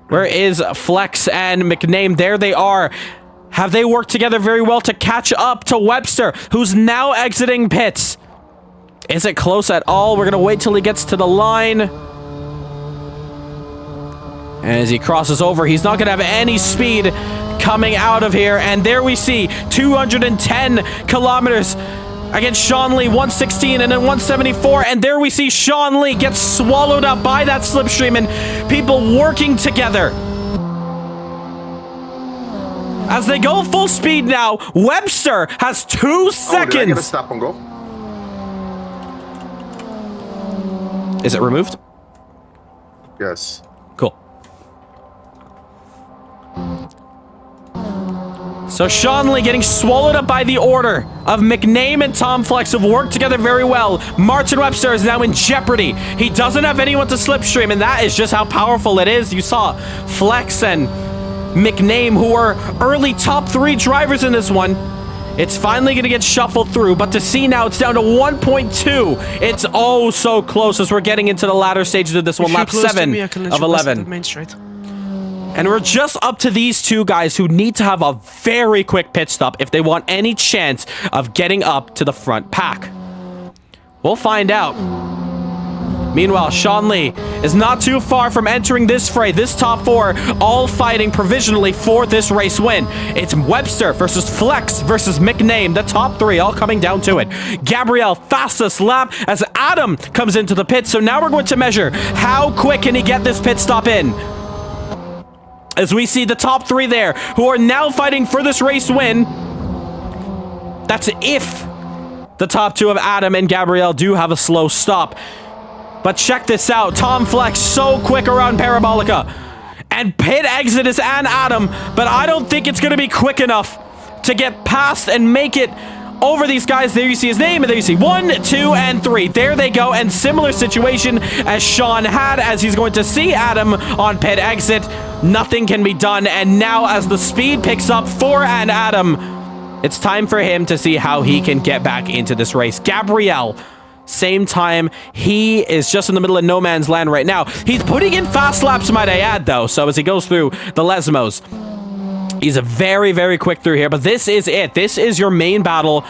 Speaker 2: Where is Flex and McName? There they are. Have they worked together very well to catch up to Webster, who's now exiting pits? Is it close at all? We're going to wait till he gets to the line. And as he crosses over, he's not going to have any speed coming out of here. And there we see 210 kilometers against Sean Lee, 116 and then 174. And there we see Sean Lee get swallowed up by that slipstream and people working together. As they go full speed now, Webster has 2 seconds.
Speaker 8: Did I get a stop and go?
Speaker 2: Is it removed?
Speaker 8: Yes.
Speaker 2: Cool. So Sean Lee getting swallowed up by the order of McName and Tom Flex, who've worked together very well. Martin Webster is now in jeopardy. He doesn't have anyone to slipstream, and that is just how powerful it is. You saw Flex and McName, who are early top 3 drivers in this one. It's finally going to get shuffled through, but to see now it's down to 1.2. It's oh so close as we're getting into the latter stages of this one. Lap 7 of 11.
Speaker 5: Main straight.
Speaker 2: And we're just up to these 2 guys who need to have a very quick pit stop if they want any chance of getting up to the front pack. We'll find out. Meanwhile, Sean Lee is not too far from entering this fray. This top 4 all fighting provisionally for this race win. It's Webster versus Flex versus McName. The top 3 all coming down to it. Gabriel, fastest lap as Adam comes into the pit. So now we're going to measure how quick can he get this pit stop in. As we see the top 3 there who are now fighting for this race win. That's if the top 2 of Adam and Gabriel do have a slow stop. But check this out. Tom Flex so quick around Parabolica. And pit exit is Ann Adam. But I don't think it's going to be quick enough to get past and make it over these guys. There you see his name. And there you see 1, 2, and 3. There they go. And similar situation as Sean had as he's going to see Adam on pit exit. Nothing can be done. And now as the speed picks up for Ann Adam, it's time for him to see how he can get back into this race. Gabriel, same time, he is just in the middle of no man's land right now. He's putting in fast laps, might I add, though. So as he goes through the Lesmos, he's a very, very quick through here. But this is it. This is your main battle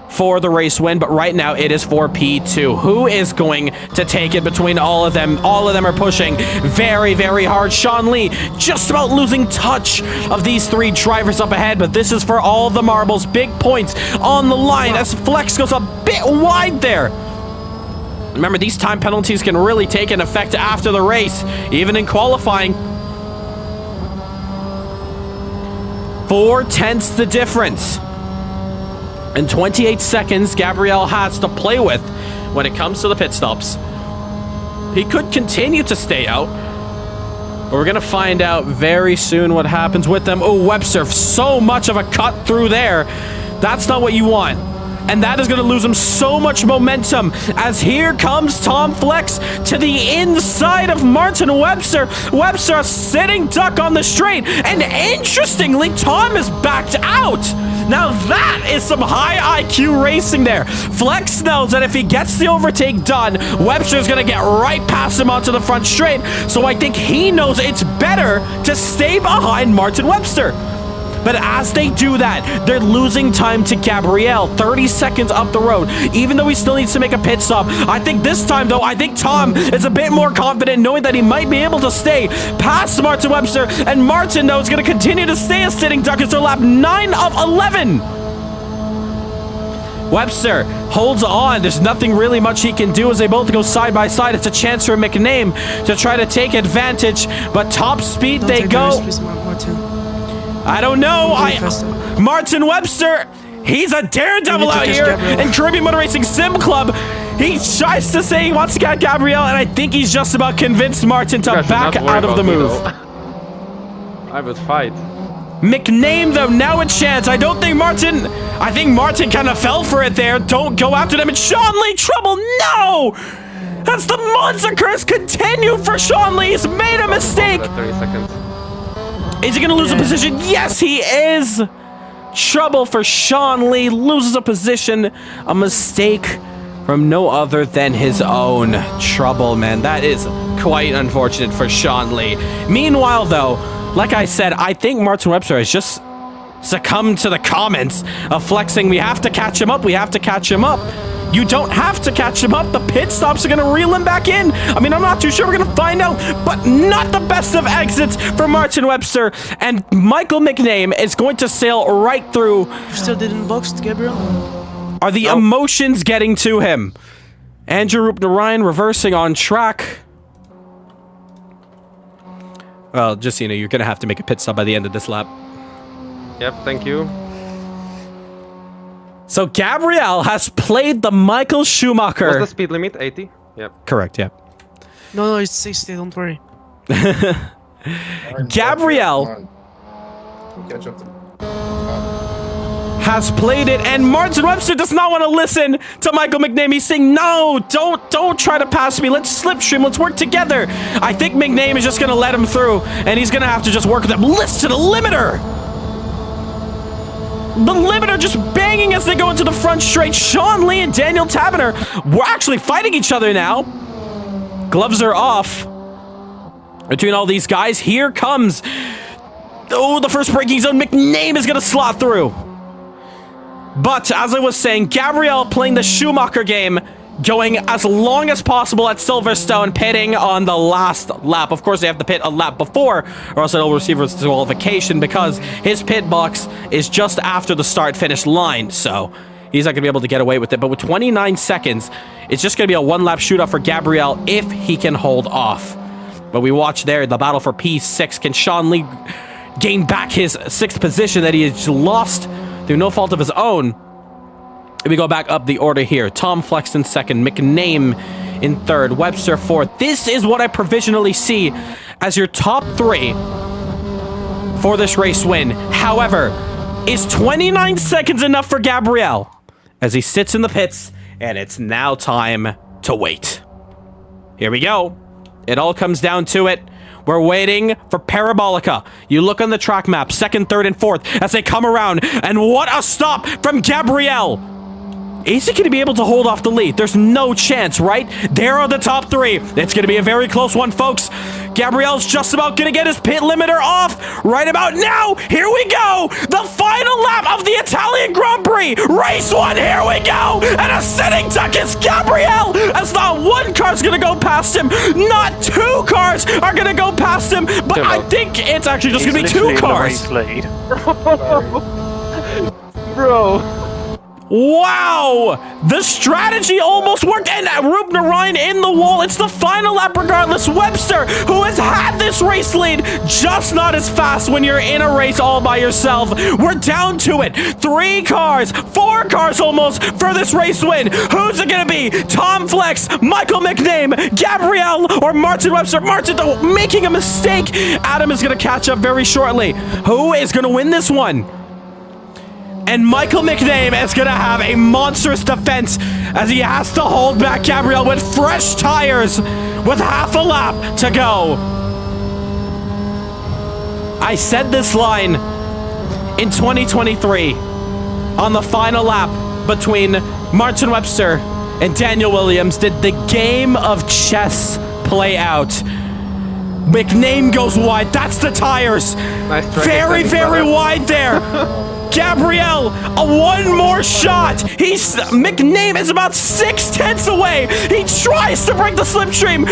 Speaker 2: for the race win. But right now, it is for P2. Who is going to take it between all of them? All of them are pushing very, very hard. Sean Lee just about losing touch of these 3 drivers up ahead. But this is for all the marbles. Big points on the line as Flex goes a bit wide there. Remember, these time penalties can really take an effect after the race, even in qualifying. 4/10 the difference. And 28 seconds Gabriel has to play with when it comes to the pit stops. He could continue to stay out, but we're going to find out very soon what happens with them. Oh, Webster, so much of a cut through there. That's not what you want. And that is going to lose him so much momentum as here comes Tom Flex to the inside of Martin Webster. Webster a sitting duck on the straight. And interestingly, Tom is backed out. Now that is some high IQ racing there. Flex knows that if he gets the overtake done, Webster's going to get right past him onto the front straight. So I think he knows it's better to stay behind Martin Webster. But as they do that, they're losing time to Gabriel. 30 seconds up the road, even though he still needs to make a pit stop. I think this time, though, I think Tom is a bit more confident knowing that he might be able to stay past Martin Webster. And Martin, though, is going to continue to stay a sitting duck. It's their lap 9 of 11. Webster holds on. There's nothing really much he can do as they both go side by side. It's a chance for McName to try to take advantage, but top speed they go. I don't know. Martin Webster, he's a daredevil out here in Caribbean Motor Racing Sim Club. He tries to say he wants to get Gabriel, and I think he's just about convinced Martin to back out of the move.
Speaker 6: I would fight.
Speaker 2: McName, though, now a chance. I think Martin kind of fell for it there. Don't go after them. And Sean Lee, trouble. No! That's the Monza curse continued for Sean Lee. He's made a mistake.
Speaker 6: 30 seconds.
Speaker 2: Is he going to lose a position? Yes, he is. Trouble for Sean Lee. Loses a position. A mistake from no other than his own. Trouble, man. That is quite unfortunate for Sean Lee. Meanwhile, though, like I said, I think Martin Webster has just succumbed to the comments of flexing. We have to catch him up. We have to catch him up. You don't have to catch him up. The pit stops are going to reel him back in. I mean, I'm not too sure. We're going to find out, but not the best of exits for Martin Webster. And Michael McName is going to sail right through.
Speaker 5: You still didn't box, Gabriel?
Speaker 2: Are the emotions getting to him? Andrew Ryan reversing on track. Well, just so you know, you're going to have to make a pit stop by the end of this lap.
Speaker 6: Yep, thank you.
Speaker 2: So Gabriel has played the Michael Schumacher.
Speaker 6: What's the speed limit? 80? Yep.
Speaker 2: Correct, yep.
Speaker 5: No, it's 60, don't worry.
Speaker 2: Gabriel
Speaker 8: Catch up to
Speaker 2: has played it, and Martin Webster does not want to listen to Michael McName. He's saying, no, don't try to pass me. Let's slipstream. Let's work together. I think McName is just going to let him through, and he's going to have to just work with him. Listen to the limiter. The limiter just banging as they go into the front straight. Sean Lee and Daniel Taberner were actually fighting each other now. Gloves are off between all these guys. Here comes, the first braking zone. McName is going to slot through. But as I was saying, Gabriel playing the Schumacher game, going as long as possible at Silverstone, pitting on the last lap. Of course, they have to pit a lap before, or else it'll receive disqualification because his pit box is just after the start-finish line, so he's not going to be able to get away with it. But with 29 seconds, it's just going to be a one-lap shootout for Gabriel if he can hold off. But we watch there the battle for P6. Can Sean Lee gain back his 6th position that he has lost through no fault of his own? We go back up the order here. Tom Flexton 2nd, McName in 3rd, Webster 4th. This is what I provisionally see as your top 3 for this race win. However, is 29 seconds enough for Gabriel as he sits in the pits, and it's now time to wait. Here we go. It all comes down to it. We're waiting for Parabolica. You look on the track map, 2nd, 3rd, and 4th as they come around, and what a stop from Gabriel. Is he going to be able to hold off the lead? There's no chance, right? There are the top 3. It's going to be a very close one, folks. Gabriel's just about going to get his pit limiter off right about now. Here we go. The final lap of the Italian Grand Prix. Race 1, here we go. And a sitting duck is Gabriel, as not one car's going to go past him. Not 2 cars are going to go past him. But I think it's actually just going to be 2 cars.
Speaker 6: Bro.
Speaker 2: Wow! The strategy almost worked, and Rubner Ryan in the wall. It's the final lap regardless. Webster, who has had this race lead, just not as fast when you're in a race all by yourself. We're down to it. 3 cars, 4 cars almost for this race win. Who's it gonna be? Tom Flex, Michael McName, Gabriel, or Martin Webster? Martin, though, making a mistake. Adam is gonna catch up very shortly. Who is gonna win this one? And Michael McName is going to have a monstrous defense as he has to hold back Gabriel with fresh tires with half a lap to go. I said this line in 2023 on the final lap between Martin Webster and Daniel Williams. Did the game of chess play out? McName goes wide. That's the tires.
Speaker 6: Nice track
Speaker 2: Very,
Speaker 6: extending,
Speaker 2: very
Speaker 6: brother.
Speaker 2: wide there. Gabriel, one more shot. McName is about 6/10 away. He tries to break the slipstream.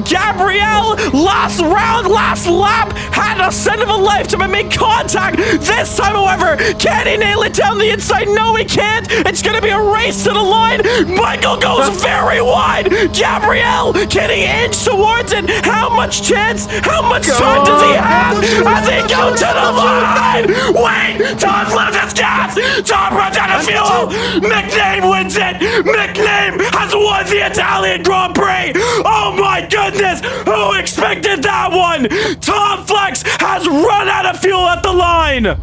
Speaker 2: Gabriel, last round, last lap, had a set of a lifetime and make contact. This time, however, can he nail it down the inside? No, he can't. It's going to be a race to the line. Michael goes very wide. Gabriel, can he inch towards it? How much chance? How much time does he have as he goes to the line? Wait, Tom loses gas. Tom runs out of fuel. McName wins it. McName has won the Italian Grand Prix. Oh my goodness. Who expected that one? Tom Flex has run out of fuel at the line.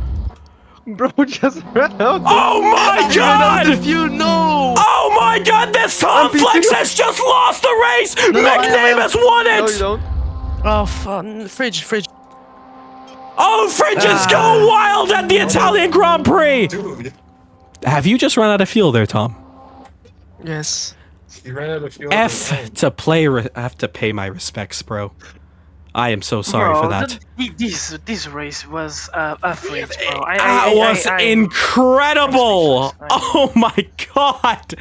Speaker 6: Bro just ran out.
Speaker 2: Oh my god!
Speaker 5: You know.
Speaker 2: Oh my god, this Tom Flex has just lost the race! McName has won
Speaker 6: No, you
Speaker 2: it!
Speaker 6: don't.
Speaker 5: Oh, fun. Fridge.
Speaker 2: Oh, fridges go wild at the Italian Grand Prix!
Speaker 8: Dude,
Speaker 2: Have you just run out of fuel there, Tom?
Speaker 5: Yes.
Speaker 8: you ran out of fuel.
Speaker 2: F to play. I have to pay my respects, bro. I am so sorry for that.
Speaker 11: This race was a fridge, bro.
Speaker 2: That was incredible! Oh my god!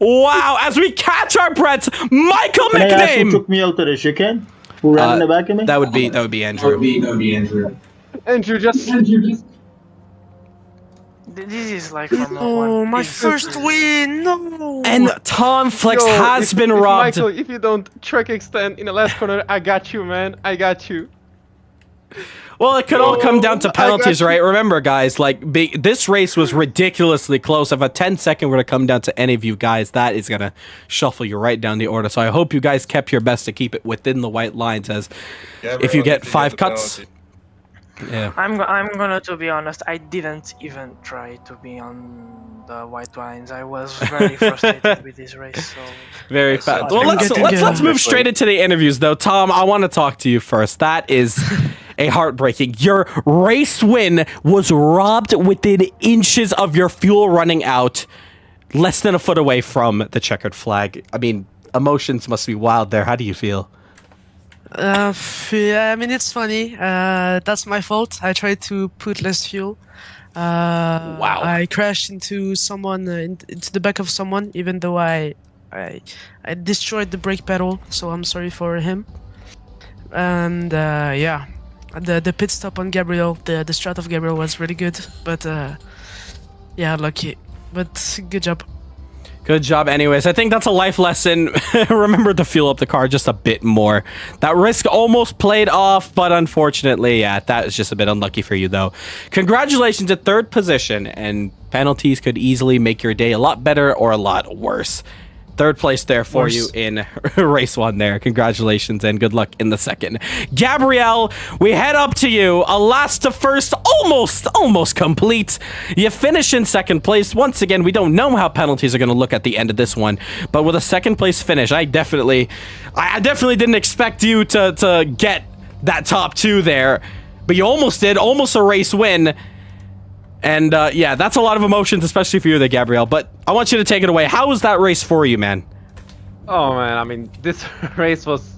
Speaker 2: Wow, as we catch our breaths, Michael McName!
Speaker 12: took me out of the chicane? Who ran in the back of me?
Speaker 2: That would be Andrew.
Speaker 6: Andrew just.
Speaker 11: This is like Formula
Speaker 5: Oh,
Speaker 11: 1.
Speaker 5: my first win. No.
Speaker 2: And Tom Flex has been robbed.
Speaker 6: Michael, if you don't track extend in the last corner, I got you, man. I got you.
Speaker 2: Well, it could all come down to
Speaker 6: I got
Speaker 2: penalties,
Speaker 6: you.
Speaker 2: right? Remember, guys, like this race was ridiculously close. If a 10-second were to come down to any of you guys, that is gonna shuffle you right down the order. So I hope you guys kept your best to keep it within the white lines. As if you get 5 cuts, yeah.
Speaker 11: I'm gonna to be honest. I didn't even try to be on the white lines. I was very frustrated with this race. So
Speaker 2: Very fast. Well,
Speaker 5: I'm
Speaker 2: let's
Speaker 5: getting
Speaker 2: move straight into the interviews, though. Tom, I want to talk to you first. That is a heartbreaking. Your race win was robbed within inches of your fuel running out, less than a foot away from the checkered flag. I mean, emotions must be wild there. How do you feel?
Speaker 5: Yeah, I mean, it's funny. That's my fault. I tried to put less fuel.
Speaker 2: Wow.
Speaker 5: I crashed into someone, into the back of someone, even though I destroyed the brake pedal, so I'm sorry for him. And yeah, the pit stop on Gabriel, the strat of Gabriel was really good, but yeah, lucky. But good job.
Speaker 2: Good job anyways. I think that's a life lesson. Remember to fuel up the car just a bit more. That risk almost played off, but unfortunately, yeah, that is just a bit unlucky for you though. Congratulations at 3rd position, and penalties could easily make your day a lot better or a lot worse. 3rd place there for you in race 1 there. Congratulations and good luck in the 2nd. Gabrielle, we head up to you. A last to first, almost complete. You finish in 2nd place. Once again, we don't know how penalties are going to look at the end of this one, but with a 2nd place finish, I definitely didn't expect you to get that top 2 there, but you almost did. Almost a race win. And yeah, that's a lot of emotions, especially for you there, Gabrielle. But I want you to take it away. How was that race for you, man?
Speaker 6: Oh man, I mean, this race was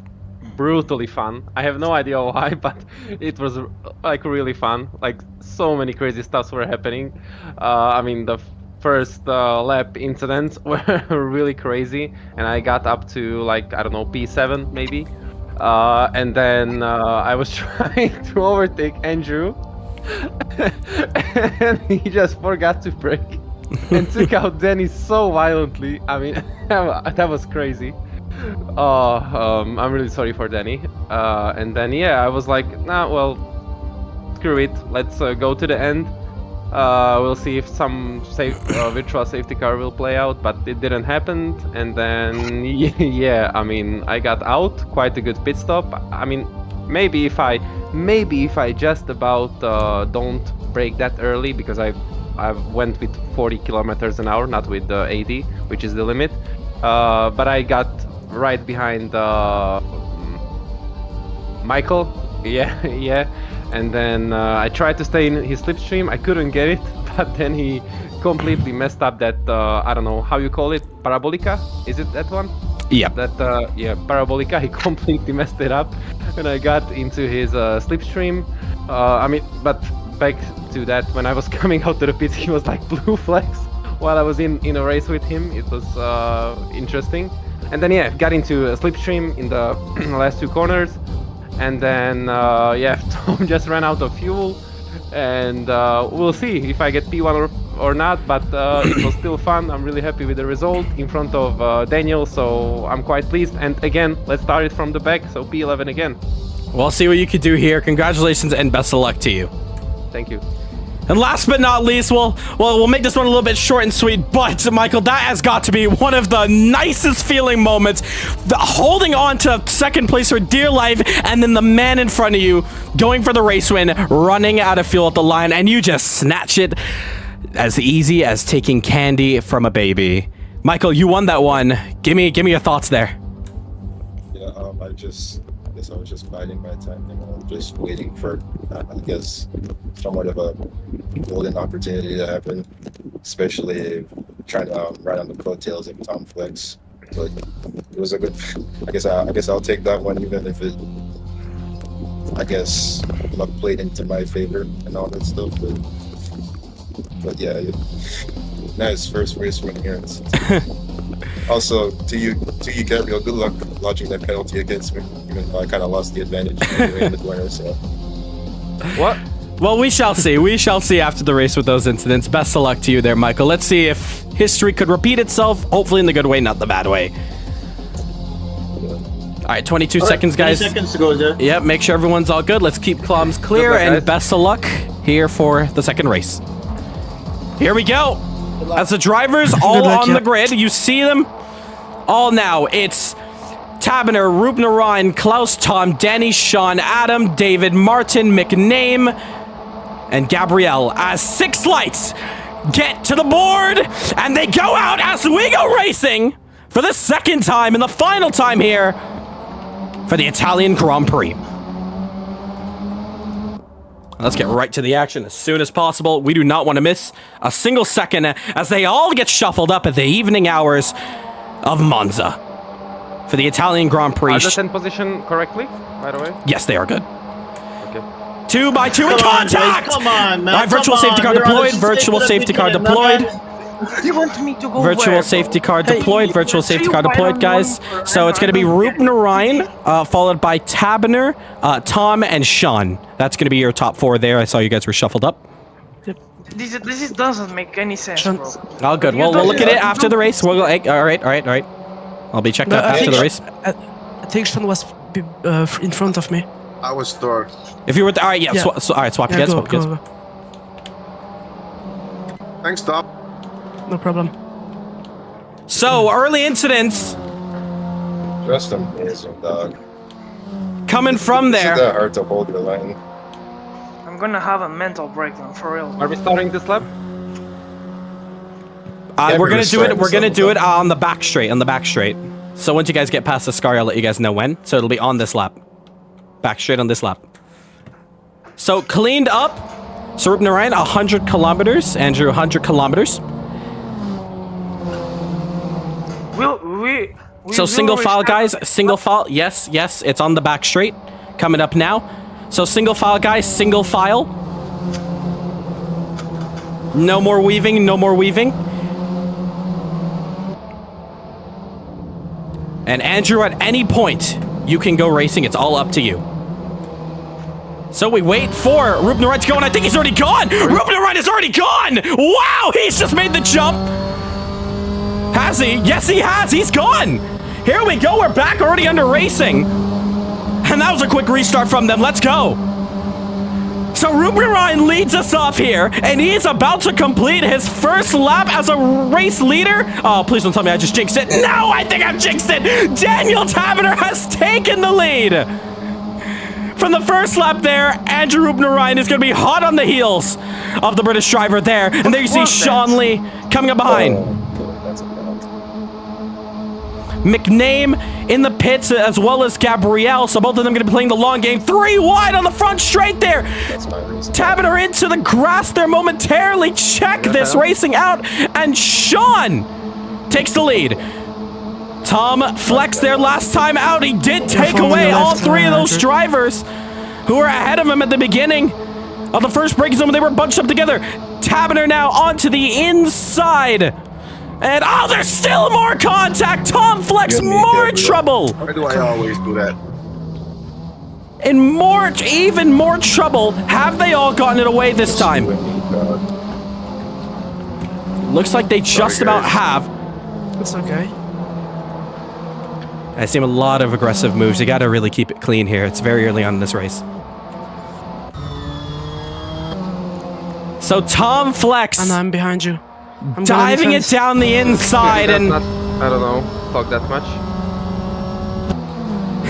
Speaker 6: brutally fun. I have no idea why, but it was like really fun. Like so many crazy stuffs were happening. I mean, the first lap incidents were really crazy, and I got up to like, I don't know, P7 maybe. And then I was trying to overtake Andrew. And he just forgot to brake and took out Danny so violently. I mean, that was crazy. I'm really sorry for Danny. And then yeah, I was like, nah, well, screw it. Let's go to the end. We'll see if some virtual safety car will play out, but it didn't happen. And then yeah, I mean, I got out. Quite a good pit stop. I mean, maybe if I just about don't brake that early, because I went with 40 kilometers an hour, not with 80, which is the limit. But I got right behind Michael. Yeah. And then I tried to stay in his slipstream. I couldn't get it, but then he completely messed up that I don't know how you call it, parabolica. Is it that one?
Speaker 2: Yep.
Speaker 6: That Parabolica, he completely messed it up when I got into his slipstream. But back to that, when I was coming out to the pits, he was like blue flags while I was in a race with him. It was interesting. And then got into a slipstream in the last 2 corners. And then Tom just ran out of fuel. And we'll see if I get P1 or not, but it was still fun. I'm really happy with the result in front of Daniel, so I'm quite pleased. And again, let's start it from the back, so P11 again.
Speaker 2: We'll see what you can do here. Congratulations and best of luck to you.
Speaker 6: Thank you.
Speaker 2: And last but not least, we'll make this one a little bit short and sweet, but Michael, that has got to be one of the nicest feeling moments. Holding on to second place for dear life, and then the man in front of you going for the race win, running out of fuel at the line, and you just snatch it as easy as taking candy from a baby. Michael, you won that one. Give me your thoughts there.
Speaker 8: Yeah, I guess I was just biding my time, just waiting for, I guess, somewhat of a golden opportunity to happen, especially trying to ride on the coattails of Tom Flex. But it was a good, I guess I'll take that one, even if it, I guess, luck played into my favor and all that stuff. But yeah, nice first race win here. Also, to you, Gabriel, good luck lodging that penalty against me, even though I kind of lost the advantage in the corner. So.
Speaker 2: What? Well, we shall see. We shall see after the race with those incidents. Best of luck to you there, Michael. Let's see if history could repeat itself, hopefully in the good way, not the bad way. All right, 22 seconds, guys.
Speaker 12: 20 seconds to go, there.
Speaker 2: Yep, make sure everyone's all good. Let's keep comms clear, and best of luck here for the second race. Here we go. As the drivers all on the grid, you see them all now. It's Taberner, Rubner Ryan, Klaus, Tom, Danny, Sean, Adam, David, Martin, McName, and Gabrielle as 6 lights get to the board, and they go out as we go racing for the second time and the final time here for the Italian Grand Prix. Let's get right to the action as soon as possible. We do not want to miss a single second as they all get shuffled up at the evening hours of Monza for the Italian Grand Prix.
Speaker 6: Are the 10 position correctly, by the way?
Speaker 2: Yes, they are good.
Speaker 6: Okay.
Speaker 2: 2 by 2 in contact!
Speaker 12: Come on, man.
Speaker 2: All right, virtual safety car deployed. Virtual safety car deployed.
Speaker 11: You want me to go
Speaker 2: Virtual
Speaker 11: where,
Speaker 2: safety car deployed. Virtual safety car deployed, guys. So it's going to be Rubner Ryan, followed by Taberner, Tom, and Sean. That's going to be your top 4 there. I saw you guys were shuffled up.
Speaker 11: This doesn't make any sense, bro.
Speaker 2: Oh, good. Well, we'll look at it after the race. We'll go. All right. I'll be checked out after the race.
Speaker 5: I think Sean was in front of me.
Speaker 8: I was third.
Speaker 2: If you were, all right, yeah. All right, swap you guys. Swap you guys.
Speaker 5: Go.
Speaker 8: Thanks, Tom.
Speaker 5: No problem.
Speaker 2: So early incidents
Speaker 8: Just amazing, dog.
Speaker 2: coming from
Speaker 8: It's
Speaker 2: there.
Speaker 8: that hard to hold your line.
Speaker 11: I'm gonna have a mental breakdown for real.
Speaker 6: Are we starting this lap?
Speaker 2: We're gonna do it. We're gonna do it on the back straight. On the back straight. So once you guys get past the scar, I'll let you guys know when. So it'll be on this lap. Back straight on this lap. So cleaned up. So Rubner Ryan, 100 kilometers. Andrew, 100 kilometers. So single file, guys. Single file. Yes. It's on the back straight. Coming up now. So single file, guys. Single file. No more weaving. No more weaving. And Andrew, at any point, you can go racing. It's all up to you. So we wait for Rubner Ryan to go, and I think he's already gone. Rubner Ryan is already gone. Wow, he's just made the jump. Has he? Yes, he has. He's gone. Here we go. We're back already under racing. And that was a quick restart from them. Let's go. So Rubner Ryan leads us off here, and he is about to complete his first lap as a race leader. Oh, please don't tell me I just jinxed it. No, I think I've jinxed it. Daniel Taberner has taken the lead. From the first lap there, Andrew Rubner Ryan is going to be hot on the heels of the British driver there. And there you see Sean Lee coming up behind. McName in the pits as well as Gabrielle. So both of them going to be playing the long game. 3 wide on the front straight there. Taberner into the grass there momentarily. Check this racing out. And Sean takes the lead. Tom Flex there last time out. He did take
Speaker 5: Careful on
Speaker 2: away
Speaker 5: the
Speaker 2: all
Speaker 5: left,
Speaker 2: three of those
Speaker 5: Andrew.
Speaker 2: drivers who were ahead of him at the beginning of the first braking zone. They were bunched up together. Taberner now onto the inside. And oh, there's still more contact. Tom Flex more trouble.
Speaker 8: Why do I always do that?
Speaker 2: In even more trouble. Have they all gotten it away this time? Looks like they just about have.
Speaker 5: It's okay.
Speaker 2: I see a lot of aggressive moves. You got to really keep it clean here. It's very early on in this race. So Tom Flex.
Speaker 5: And I'm behind you. I'm
Speaker 2: diving it down the inside and
Speaker 6: not, I don't know, talk that much.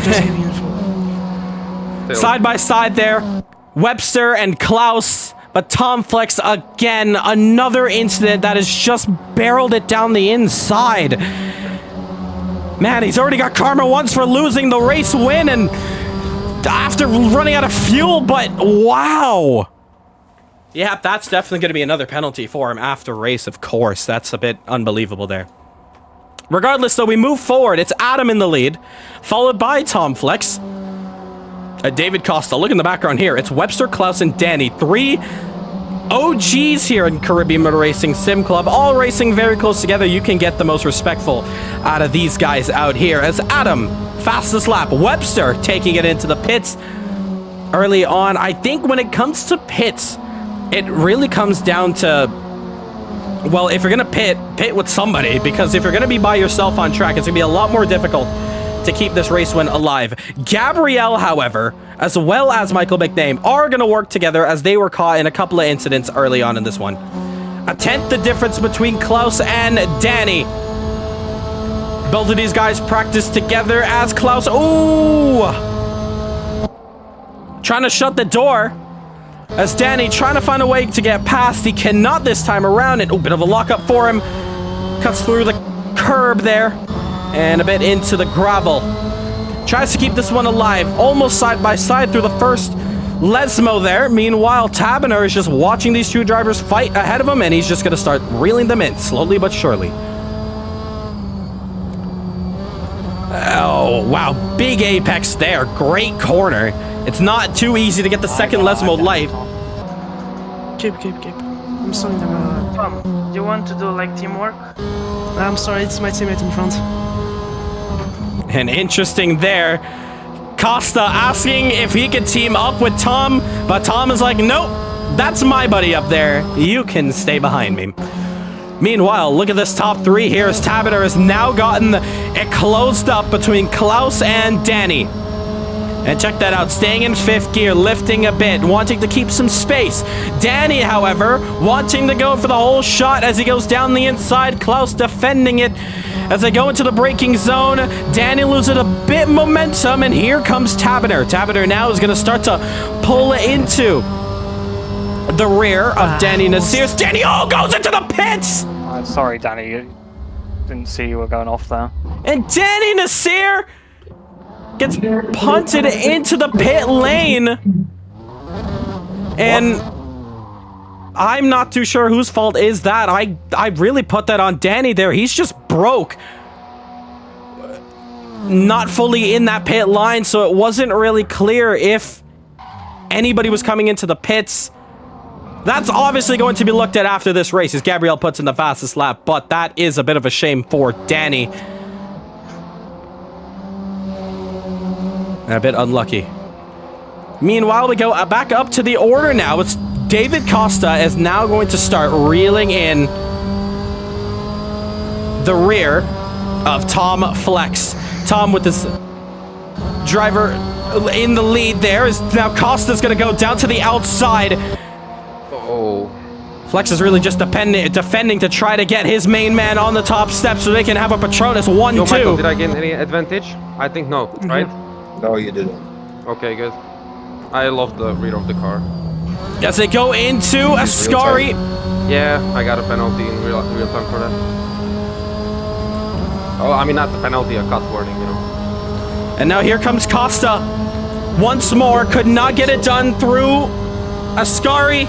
Speaker 5: Just give me info.
Speaker 2: side by side there, Webster and Klaus. But Tom Flex again, another incident that has just barreled it down the inside. Man, he's already got karma once for losing the race win and after running out of fuel, but wow. Yeah, that's definitely going to be another penalty for him after race, of course. That's a bit unbelievable there. Regardless, though, we move forward. It's Adam in the lead, followed by Tom Flex. David Costa. Look in the background here. It's Webster, Klaus, and Danny. 3 OGs here in Caribbean Motor Racing Sim Club, all racing very close together. You can get the most respectful out of these guys out here. As Adam, fastest lap. Webster taking it into the pits early on. I think when it comes to pits, it really comes down to, well, if you're going to pit with somebody, because if you're going to be by yourself on track, it's going to be a lot more difficult to keep this race win alive. Gabrielle, however, as well as Michael McName, are going to work together as they were caught in a couple of incidents early on in this one. A tenth the difference between Klaus and Danny. Both of these guys practice together as Klaus, ooh, trying to shut the door. As Danny trying to find a way to get past. He cannot this time around. And a bit of a lockup for him. Cuts through the curb there. And a bit into the gravel. Tries to keep this one alive. Almost side by side through the first Lesmo there. Meanwhile, Taberner is just watching these two drivers fight ahead of him. And he's just going to start reeling them in. Slowly but surely. Oh, wow. Big apex there. Great corner. It's not too easy to get the second Lesmo life.
Speaker 5: Keep. I'm sorry.
Speaker 11: Tom, do you want to do like teamwork?
Speaker 5: I'm sorry, it's my teammate in front.
Speaker 2: And interesting there. Costa asking if he could team up with Tom, but Tom is like, nope, that's my buddy up there. You can stay behind me. Meanwhile, look at this top three here as Taberner has now gotten it closed up between Klaus and Danny. And check that out, staying in 5th gear, lifting a bit, wanting to keep some space. Danny, however, wanting to go for the whole shot as he goes down the inside. Klaus defending it as they go into the braking zone. Danny loses a bit momentum, and here comes Taberner. Taberner now is going to start to pull into the rear of Danny Nasir. Danny, goes into the pits!
Speaker 10: Sorry, Danny, didn't see you were going off there.
Speaker 2: And Danny Nasir gets punted into the pit lane. And I'm not too sure whose fault is that. I really put that on Danny there. He's just broke. Not fully in that pit line, so it wasn't really clear if anybody was coming into the pits. That's obviously going to be looked at after this race as Gabrielle puts in the fastest lap, but that is a bit of a shame for Danny. A bit unlucky. Meanwhile, we go back up to the order now. It's David Costa is now going to start reeling in the rear of Tom Flex. Tom with this driver in the lead there. Is now Costa's going to go down to the outside.
Speaker 6: Oh.
Speaker 2: Flex is really just defending to try to get his main man on the top step so they can have a Patronus 1-2.
Speaker 6: Yo, Michael, did I gain any advantage? I think no, right?
Speaker 8: No, you didn't.
Speaker 6: Okay, good. I love the rear of the car.
Speaker 2: As they go into Ascari.
Speaker 6: Yeah, I got a penalty in real time for that. Oh, I mean, not the penalty, a cut warning, you know.
Speaker 2: And now here comes Costa. Once more, could not get it done through Ascari.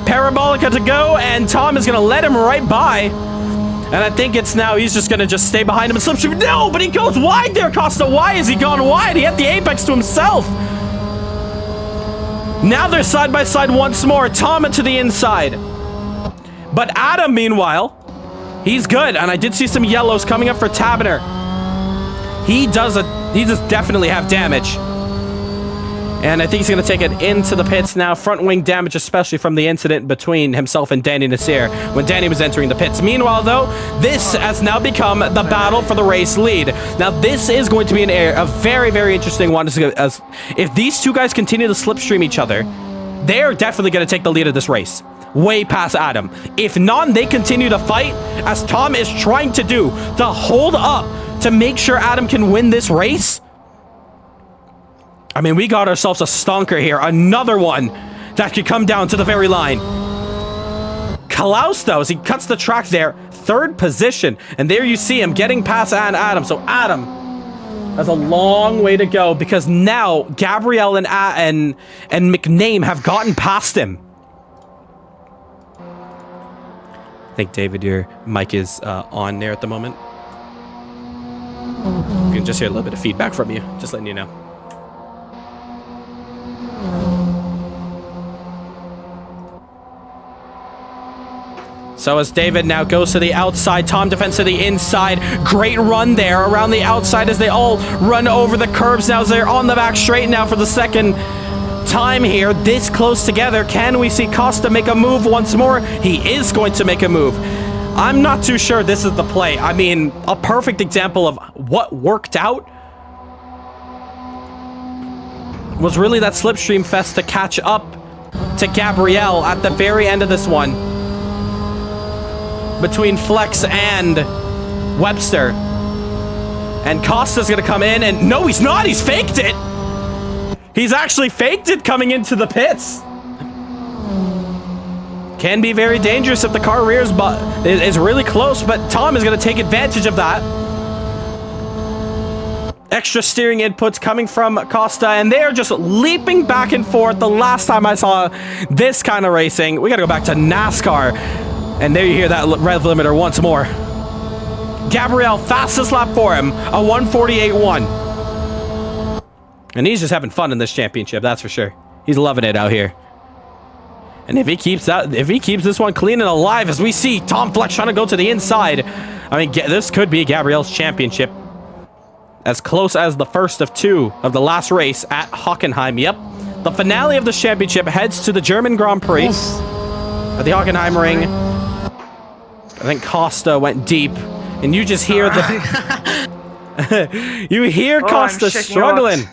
Speaker 2: Parabolica to go, and Tom is going to let him right by. And I think it's now he's just going to just stay behind him and slipstream. No, but he goes wide there, Costa. Why has he gone wide? He had the apex to himself. Now they're side by side once more. Tom into the inside. But Adam, meanwhile, he's good. And I did see some yellows coming up for Taberner. He does definitely have damage. And I think he's going to take it into the pits now. Front wing damage, especially from the incident between himself and Danny Nasir when Danny was entering the pits. Meanwhile, though, this has now become the battle for the race lead. Now, this is going to be a very, very interesting one. As if these two guys continue to slipstream each other, they're definitely going to take the lead of this race. Way past Adam. If not, they continue to fight, as Tom is trying to do, to hold up, to make sure Adam can win this race. I mean, we got ourselves a stonker here. Another one that could come down to the very line. Klaus, though, as he cuts the track there, 3rd position. And there you see him getting past Adam. So Adam has a long way to go because now Gabriel and McName have gotten past him. I think, David, your mic is on there at the moment. You can just hear a little bit of feedback from you. Just letting you know. So as David now goes to the outside, Tom defends to the inside. Great run there around the outside as they all run over the curbs now as they're on the back straight now for the second time here. This close together. Can we see Costa make a move once more? He is going to make a move. I'm not too sure this is the play. I mean, a perfect example of what worked out was really that slipstream fest to catch up to Gabrielle at the very end of this one. Between Flex and Webster. And Costa's gonna come in and... No, he's not! He's faked it! He's actually faked it coming into the pits! Can be very dangerous if the car rears, but is really close, but Tom is gonna take advantage of that. Extra steering inputs coming from Costa, and they're just leaping back and forth. The last time I saw this kind of racing, we gotta go back to NASCAR. And there you hear that rev limiter once more. Gabriel, fastest lap for him, a 1:48.1. And he's just having fun in this championship, that's for sure. He's loving it out here. And if he keeps this one clean and alive, as we see Tom Flex trying to go to the inside, I mean, this could be Gabriel's championship. As close as the first of 2 of the last race at Hockenheim. Yep, the finale of the championship heads to the German Grand Prix at the Hockenheim ring. I think Costa went deep, and you just hear the... you hear Costa struggling.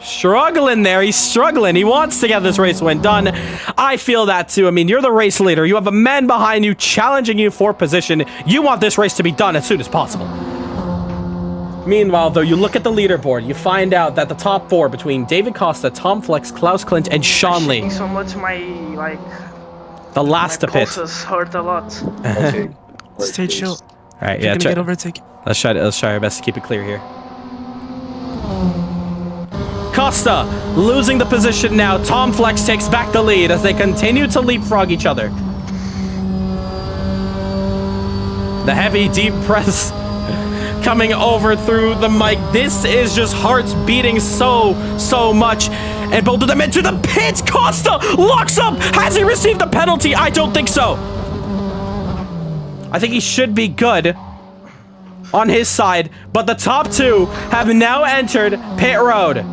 Speaker 2: Struggling there. He's struggling. He wants to get this race when done. I feel that too. I mean, you're the race leader. You have a man behind you challenging you for position. You want this race to be done as soon as possible. Meanwhile, though, you look at the leaderboard. You find out that the top 4 between David Costa, Tom Flex, Klaus Klint, and Sean Lee.
Speaker 11: So much my
Speaker 2: the last to pit.
Speaker 11: Hurt a lot.
Speaker 8: Okay.
Speaker 5: Stay chill.
Speaker 2: All right,
Speaker 5: You're
Speaker 2: yeah.
Speaker 5: gonna get overtaken.
Speaker 2: Let's try our best to keep it clear here. Costa losing the position now. Tom Flex takes back the lead as they continue to leapfrog each other. The heavy deep press coming over through the mic. This is just hearts beating so much. And both of them enter the pits. Costa locks up. Has he received a penalty? I don't think so. I think he should be good on his side. But the top 2 have now entered pit road.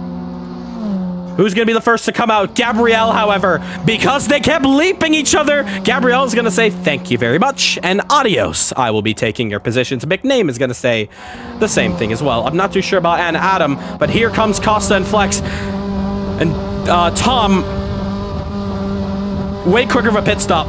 Speaker 2: Who's going to be the first to come out? Gabrielle, however, because they kept leaping each other, Gabrielle is going to say thank you very much and adios. I will be taking your positions. McName is going to say the same thing as well. I'm not too sure about Ann Adam, but here comes Costa and Flex. And Tom, way quicker of a pit stop.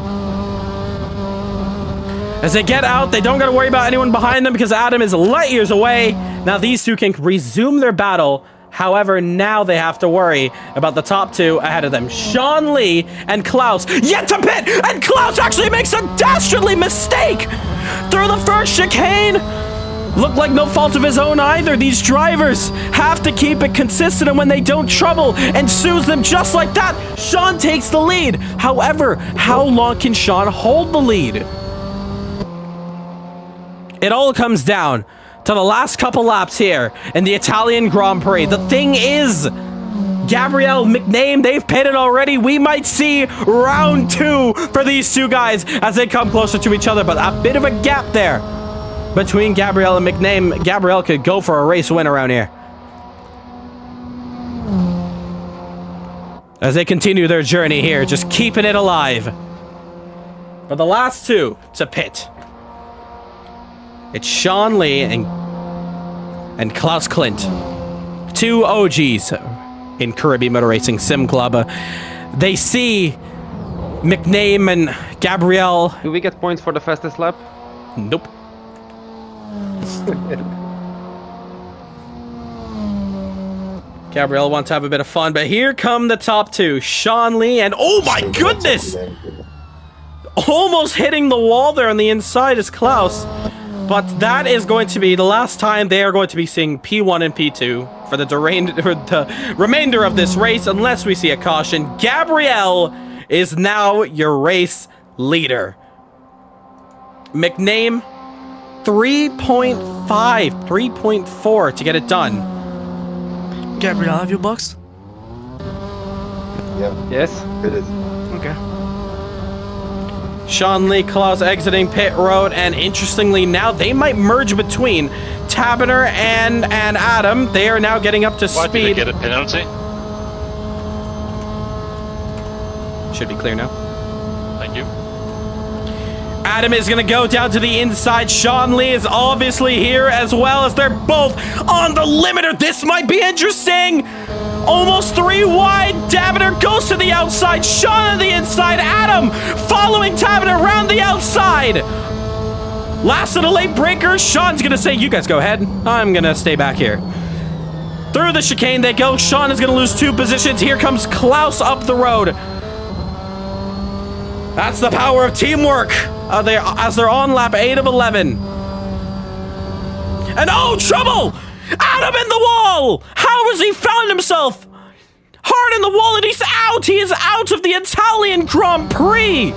Speaker 2: As they get out, they don't got to worry about anyone behind them because Adam is light years away. Now these two can resume their battle. However, now they have to worry about the top 2 ahead of them. Sean Lee and Klaus yet to pit, and Klaus actually makes a dastardly mistake through the first chicane. Looked like no fault of his own either. These drivers have to keep it consistent, and when they don't, trouble ensues them just like that. Sean takes the lead. However, how long can Sean hold the lead? it all comes down to the last couple laps here in the Italian Grand Prix. The thing is, Gabriel, McName, they've pitted already. We might see round 2 for these two guys as they come closer to each other, but a bit of a gap there between Gabriel and McName. Gabriel could go for a race win around here as they continue their journey here, just keeping it alive. But the last two to pit, it's Sean Lee and Klaus Klint, two OGs in Caribbean Motor Racing Sim Club. They see McName and Gabriel.
Speaker 6: Do we get points for the fastest lap?
Speaker 2: Nope. Gabriel wants to have a bit of fun, but here come the top two, Sean Lee and, oh my goodness! Almost hitting the wall there on the inside is Klaus. But that is going to be the last time they are going to be seeing P1 and P2 for the remainder of this race, unless we see a caution. Gabriel is now your race leader. McName, 3.5, 3.4 to get it done.
Speaker 5: Gabriel, have you boxed?
Speaker 8: Yeah.
Speaker 6: Yes.
Speaker 8: It is.
Speaker 5: Okay.
Speaker 2: Sean Lee, Klaus exiting pit road, and interestingly now they might merge between Taberner and Adam. They are now getting up to
Speaker 7: Why
Speaker 2: speed.
Speaker 7: did they get a penalty?
Speaker 2: Should be clear now.
Speaker 7: Thank you.
Speaker 2: Adam is going to go down to the inside. Sean Lee is obviously here as well, as they're both on the limiter. This might be interesting. Almost 3 wide. Taberner goes to the outside. Sean on the inside. Adam following Taberner around the outside. Last of the late breakers. Sean's going to say, you guys go ahead. I'm going to stay back here. Through the chicane they go. Sean is going to lose 2 positions. Here comes Klaus up the road. That's the power of teamwork as they're on lap 8 of 11. And oh, trouble! Adam in the wall! How has he found himself? Hard in the wall, and he's out! He is out of the Italian Grand Prix!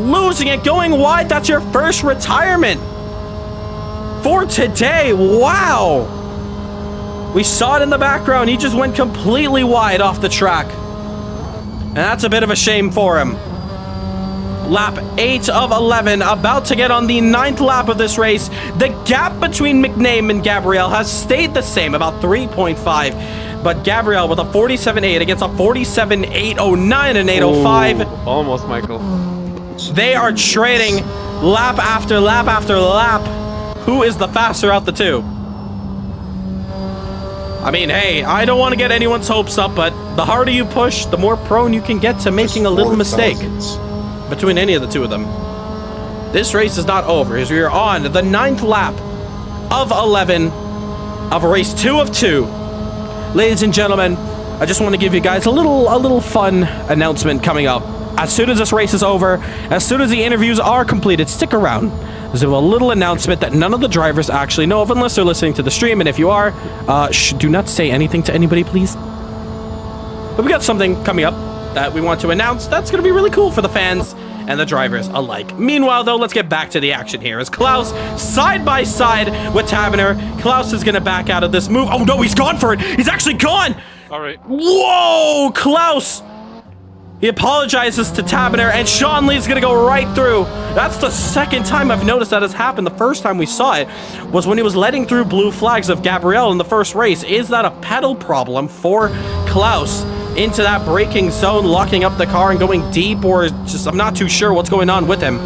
Speaker 2: Losing it, going wide, that's your first retirement for today. Wow! We saw it in the background, he just went completely wide off the track. And that's a bit of a shame for him. Lap 8 of 11, about to get on the 9th lap of this race. The gap between McName and Gabriel has stayed the same, about 3.5. But Gabriel with a 47.8 against a 47.809 and 805.
Speaker 6: Ooh, almost, Michael.
Speaker 2: They are trading lap after lap after lap. Who is the faster out the two? I mean, hey, I don't want to get anyone's hopes up, but the harder you push, the more prone you can get to making a little mistake between any of the two of them. This race is not over as we are on the 9th lap of 11 of race 2 of 2. Ladies and gentlemen, I just want to give you guys a little fun announcement coming up. As soon as this race is over, as soon as the interviews are completed, stick around. There's a little announcement that none of the drivers actually know of unless they're listening to the stream, and if you are, do not say anything to anybody, please. But we got something coming up that we want to announce that's going to be really cool for the fans and the drivers alike. Meanwhile, though, let's get back to the action here as Klaus side by side with Taberner. Klaus is going to back out of this move. Oh no, he's gone for it. He's actually gone.
Speaker 7: All right.
Speaker 2: Whoa, Klaus. He apologizes to Taberner, and Sean Lee's going to go right through. That's the second time I've noticed that has happened. The first time we saw it was when he was letting through blue flags of Gabriel in the first race. Is that a pedal problem for Klaus into that braking zone, locking up the car and going deep, or just, I'm not too sure what's going on with him.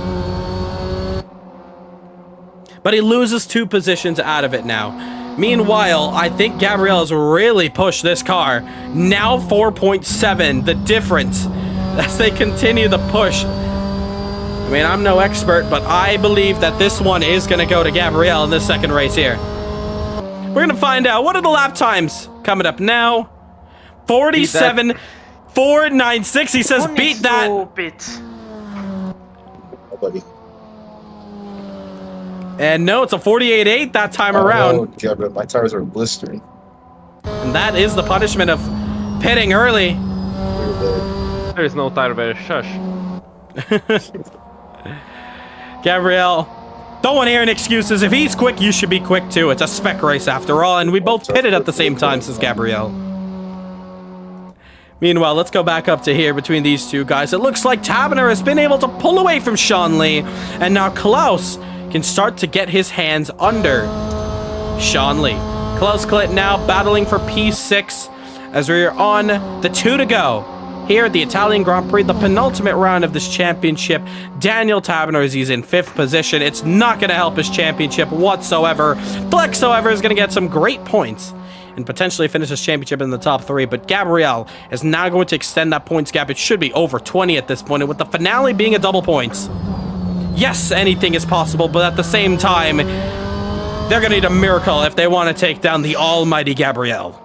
Speaker 2: But he loses 2 positions out of it now. Meanwhile, I think Gabriel has really pushed this car. Now 4.7, the difference as they continue the push. I mean, I'm no expert, but I believe that this one is going to go to Gabriel in this second race here. We're going to find out. What are the lap times coming up now? 47.496. He says, beat that.
Speaker 8: Nobody.
Speaker 2: And no, it's a 48.8 that time around.
Speaker 8: Oh, Gabriel, my tires are blistering.
Speaker 2: And that is the punishment of pitting early.
Speaker 6: There is no tire bear. Shush.
Speaker 2: Gabriel, don't want to hear any excuses. If he's quick, you should be quick too. It's a spec race after all, and we both pitted at the same time, says Gabriel. Meanwhile, let's go back up to here between these two guys. It looks like Taberner has been able to pull away from Sean Lee, and now Klaus can start to get his hands under Sean Lee. Klaus Klitt now battling for P6 as we're on the 2 to go. Here at the Italian Grand Prix, the penultimate round of this championship, Daniel Taberner, as he's in 5th position. It's not going to help his championship whatsoever. Flex, however, is going to get some great points and potentially finish his championship in the top 3. But Gabriel is now going to extend that points gap. It should be over 20 at this point, and with the finale being a double points. Yes, anything is possible, but at the same time, they're going to need a miracle if they want to take down the almighty Gabriel.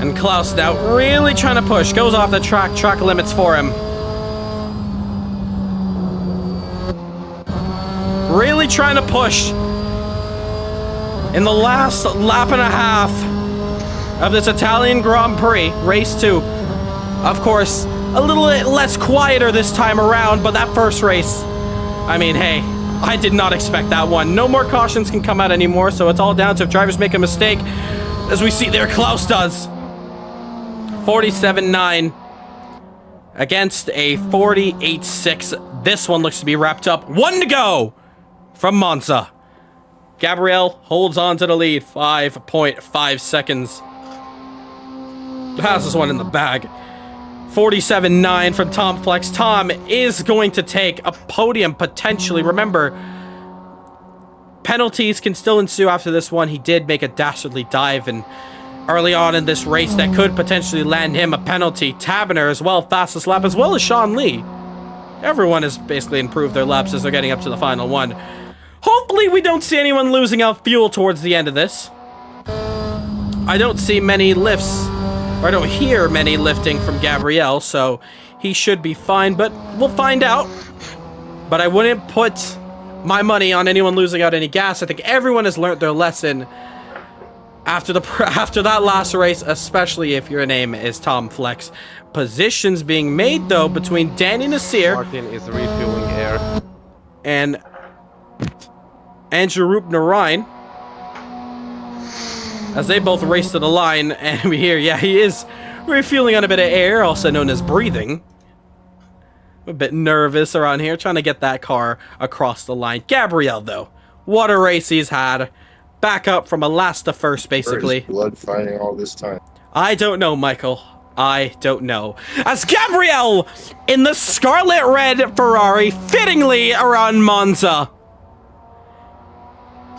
Speaker 2: And Klaus now really trying to push. Goes off the track. Track limits for him. Really trying to push. In the last lap and a half of this Italian Grand Prix, race 2. Of course, a little less quieter this time around, but that first race, I mean, hey, I did not expect that one. No more cautions can come out anymore, so it's all down to if drivers make a mistake. As we see there, Klaus does. 47.9 against a 48.6. This one looks to be wrapped up. 1 to go from Monza. Gabriel holds on to the lead. 5.5 seconds. Has this one in the bag. 47.9 from Tom Flex. Tom is going to take a podium potentially. Remember, penalties can still ensue after this one. He did make a dastardly dive and early on in this race that could potentially land him a penalty. Taberner as well, fastest lap, as well as Sean Lee. Everyone has basically improved their laps as they're getting up to the final one. Hopefully we don't see anyone losing out fuel towards the end of this. I don't see many lifts, or I don't hear many lifting from Gabriel, so he should be fine, but we'll find out. But I wouldn't put my money on anyone losing out any gas. I think everyone has learned their lesson after that last race, especially if your name is Tom Flex. Positions being made, though, between Danny Nasir
Speaker 6: Martin is refueling air
Speaker 2: and Andrew Roop-Narain, as they both race to the line, and we hear, yeah, he is refueling on a bit of air, also known as breathing. A bit nervous around here, trying to get that car across the line. Gabriel, though, what a race he's had. Back up from a last to first, basically.
Speaker 8: Where's blood fighting all this time?
Speaker 2: I don't know, Michael. I don't know. As Gabriel in the scarlet red Ferrari, fittingly around Monza.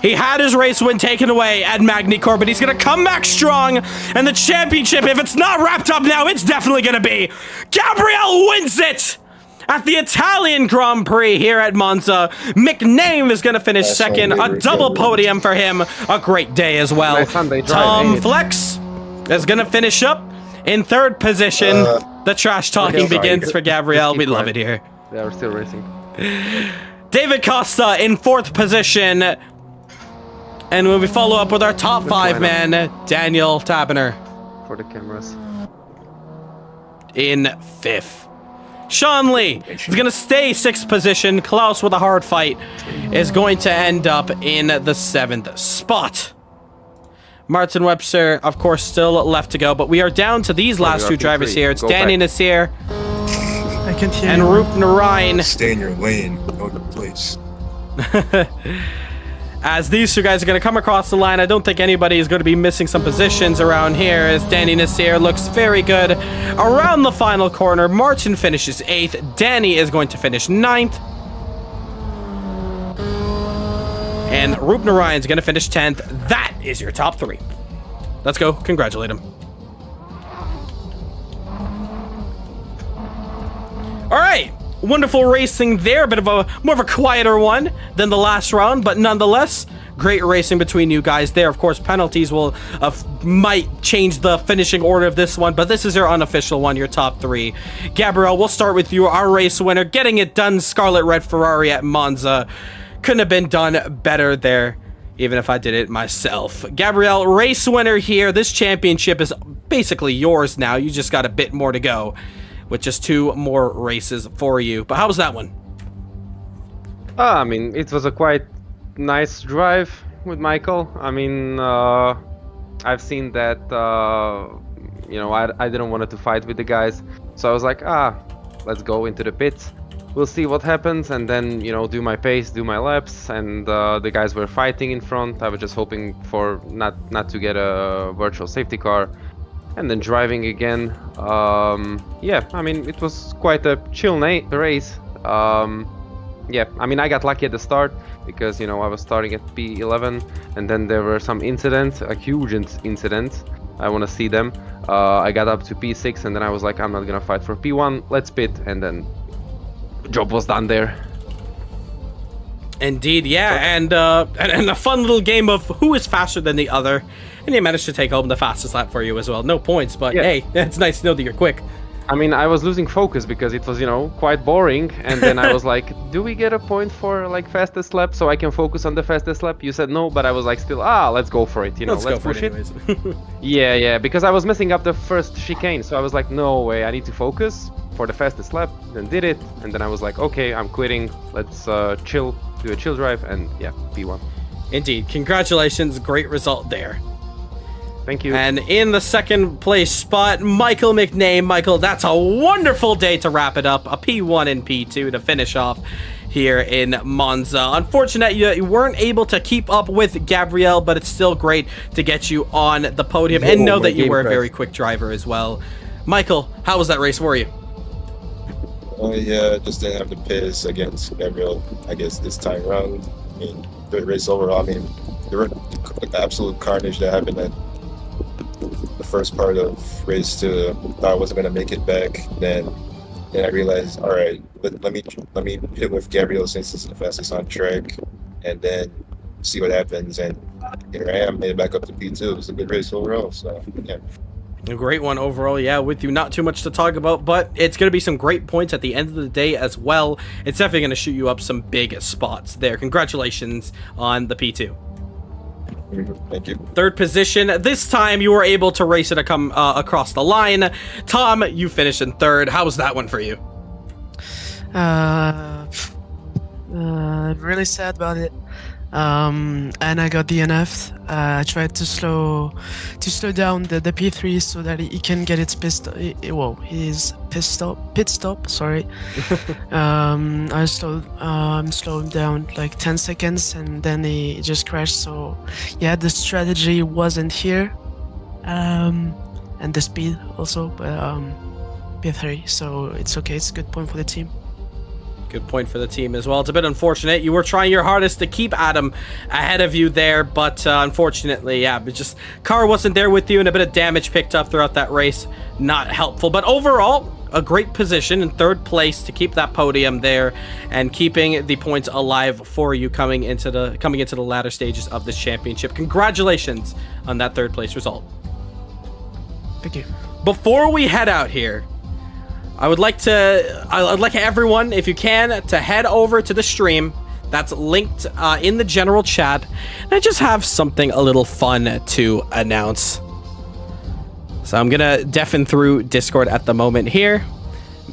Speaker 2: He had his race win taken away at Magny, but he's going to come back strong. And the championship, if it's not wrapped up now, it's definitely going to be. Gabriel wins it at the Italian Grand Prix here at Monza. McName is going to finish second. A double podium for him. A great day as well. Tom Flex is going to finish up in 3rd position. The trash talking begins for Gabriel. We love it here.
Speaker 6: They are still racing.
Speaker 2: David Costa in 4th position. And when we follow up with our top 5 man, Daniel Taberner.
Speaker 6: For the cameras.
Speaker 2: In 5th. Sean Lee is going to stay 6th position. Klaus with a hard fight is going to end up in the 7th spot. Martin Webster, of course, still left to go, but we are down to these last 2 drivers here. It's Danny Nasir and Roop-Narain.
Speaker 8: Stay in your lane. Know the place.
Speaker 2: As these 2 guys are going to come across the line, I don't think anybody is going to be missing some positions around here, as Danny Nasir looks very good around the final corner. Martin finishes 8th. Danny is going to finish 9th. And Roop-Narain is going to finish 10th. That is your top 3. Let's go. Congratulate him. All right. Wonderful racing there. A bit of a more of a quieter one than the last round, but nonetheless, great racing between you guys there. Of course, penalties will might change the finishing order of this one, but this is your unofficial one, your top 3. Gabriel, we'll start with you, our race winner, getting it done. Scarlet Red Ferrari at Monza. Couldn't have been done better there, even if I did it myself. Gabriel, race winner here. This championship is basically yours now. You just got a bit more to go. with just 2 more races for you. But how was that one?
Speaker 6: I mean, it was a quite nice drive with Michael. I mean, I've seen that, you know, I didn't want to fight with the guys. So I was like, let's go into the pits. We'll see what happens, and then, you know, do my pace, do my laps, and the guys were fighting in front. I was just hoping for not to get a virtual safety car, and then driving again. Yeah, I mean, it was quite a chill race. Yeah, I mean, I got lucky at the start because, you know, I was starting at P11, and then there were some incidents, a huge incident. I want to see them. I got up to P6, and then I was like, I'm not gonna fight for P1. Let's pit, and then job was done there.
Speaker 2: Indeed, yeah, and a fun little game of who is faster than the other, and you managed to take home the fastest lap for you as well. No points, but yeah. Hey, it's nice to know that you're quick.
Speaker 6: I mean, I was losing focus because it was, you know, quite boring, and then I was like, do we get a point for like fastest lap so I can focus on the fastest lap? You said no, but I was like still, let's go for it, you know, let's push it. Yeah, because I was messing up the first chicane, so I was like, no way, I need to focus for the fastest lap, then did it, and then I was like, okay, I'm quitting, let's chill, do a chill drive, and yeah, P1.
Speaker 2: Indeed, congratulations, great result there.
Speaker 6: Thank you.
Speaker 2: And in the second place spot, Michael McName. Michael, that's a wonderful day to wrap it up. A P1 and P2 to finish off here in Monza. Unfortunate you weren't able to keep up with Gabriel, but it's still great to get you on the podium and know that you were a very quick driver as well. Michael, how was that race for you?
Speaker 8: Oh yeah, just didn't have the pace against Gabriel, I guess, this time around. I mean, the race overall, I mean, there were absolute carnage that happened at the first part of race 2. Thought I wasn't gonna make it back. Then I realized, all right, let me hit with Gabriel since it's the fastest on track, and then see what happens. And here I am, made it back up to P2. It was a good race overall. So yeah.
Speaker 2: A great one overall, yeah, with you. Not too much to talk about, but it's going to be some great points at the end of the day as well. It's definitely going to shoot you up some big spots there. Congratulations on the P2.
Speaker 8: Thank you.
Speaker 2: Third position. This time you were able to race it across the line. Tom, you finished in third. How was that one for you?
Speaker 5: Really sad about it. And I got DNF'd. I tried to slow down the P3 so that he can get its his pit stop. Sorry. I slowed him down like 10 seconds, and then he just crashed. So yeah, the strategy wasn't here, and the speed also, but P3. So it's okay. It's a good point for the team.
Speaker 2: Good point for the team as well. It's a bit unfortunate. You were trying your hardest to keep Adam ahead of you there, but unfortunately, yeah, but just car wasn't there with you, and a bit of damage picked up throughout that race. Not helpful, but overall, a great position in third place to keep that podium there and keeping the points alive for you coming into the latter stages of this championship. Congratulations on that third place result.
Speaker 5: Thank you.
Speaker 2: Before we head out here, I'd like everyone, if you can, to head over to the stream that's linked in the general chat. And I just have something a little fun to announce. So I'm gonna deafen through Discord at the moment here.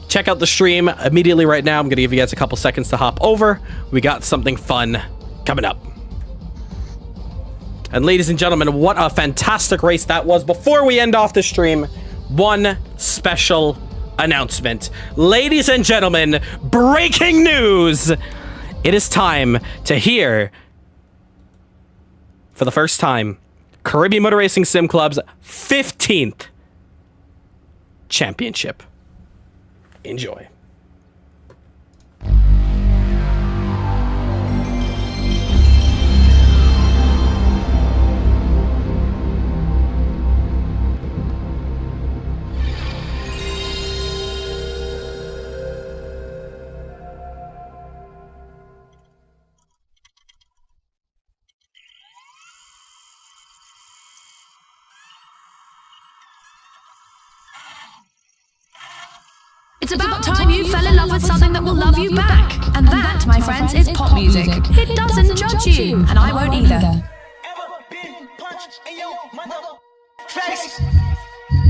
Speaker 2: Check out the stream immediately right now. I'm gonna give you guys a couple seconds to hop over. We got something fun coming up. And ladies and gentlemen, what a fantastic race that was. Before we end off the stream, one special announcement. Ladies and gentlemen, breaking news! It is time to hear, for the first time, Caribbean Motor Racing Sim Club's 15th championship. Enjoy.
Speaker 13: It's about time you fell in love with something that will love you back. And that, my friends, is pop music. It doesn't judge you, and I won't either.
Speaker 14: Ever been punched in your mother face?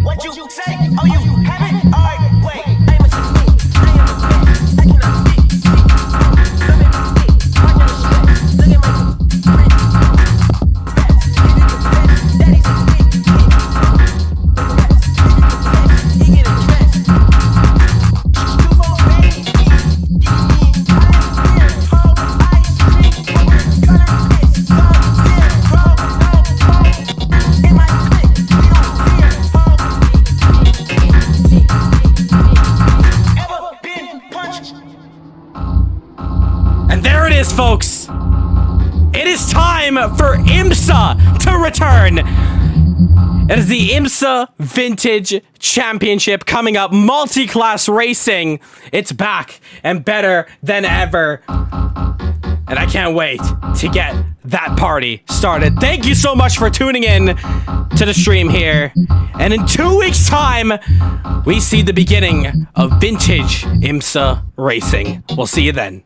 Speaker 14: What you say? Oh, you haven't? Alright, wait.
Speaker 2: And there it is, folks. It is time for IMSA to return. It is the IMSA Vintage Championship coming up. Multi-class racing. It's back and better than ever. And I can't wait to get that party started. Thank you so much for tuning in to the stream here. And in 2 weeks' time, we see the beginning of vintage IMSA racing. We'll see you then.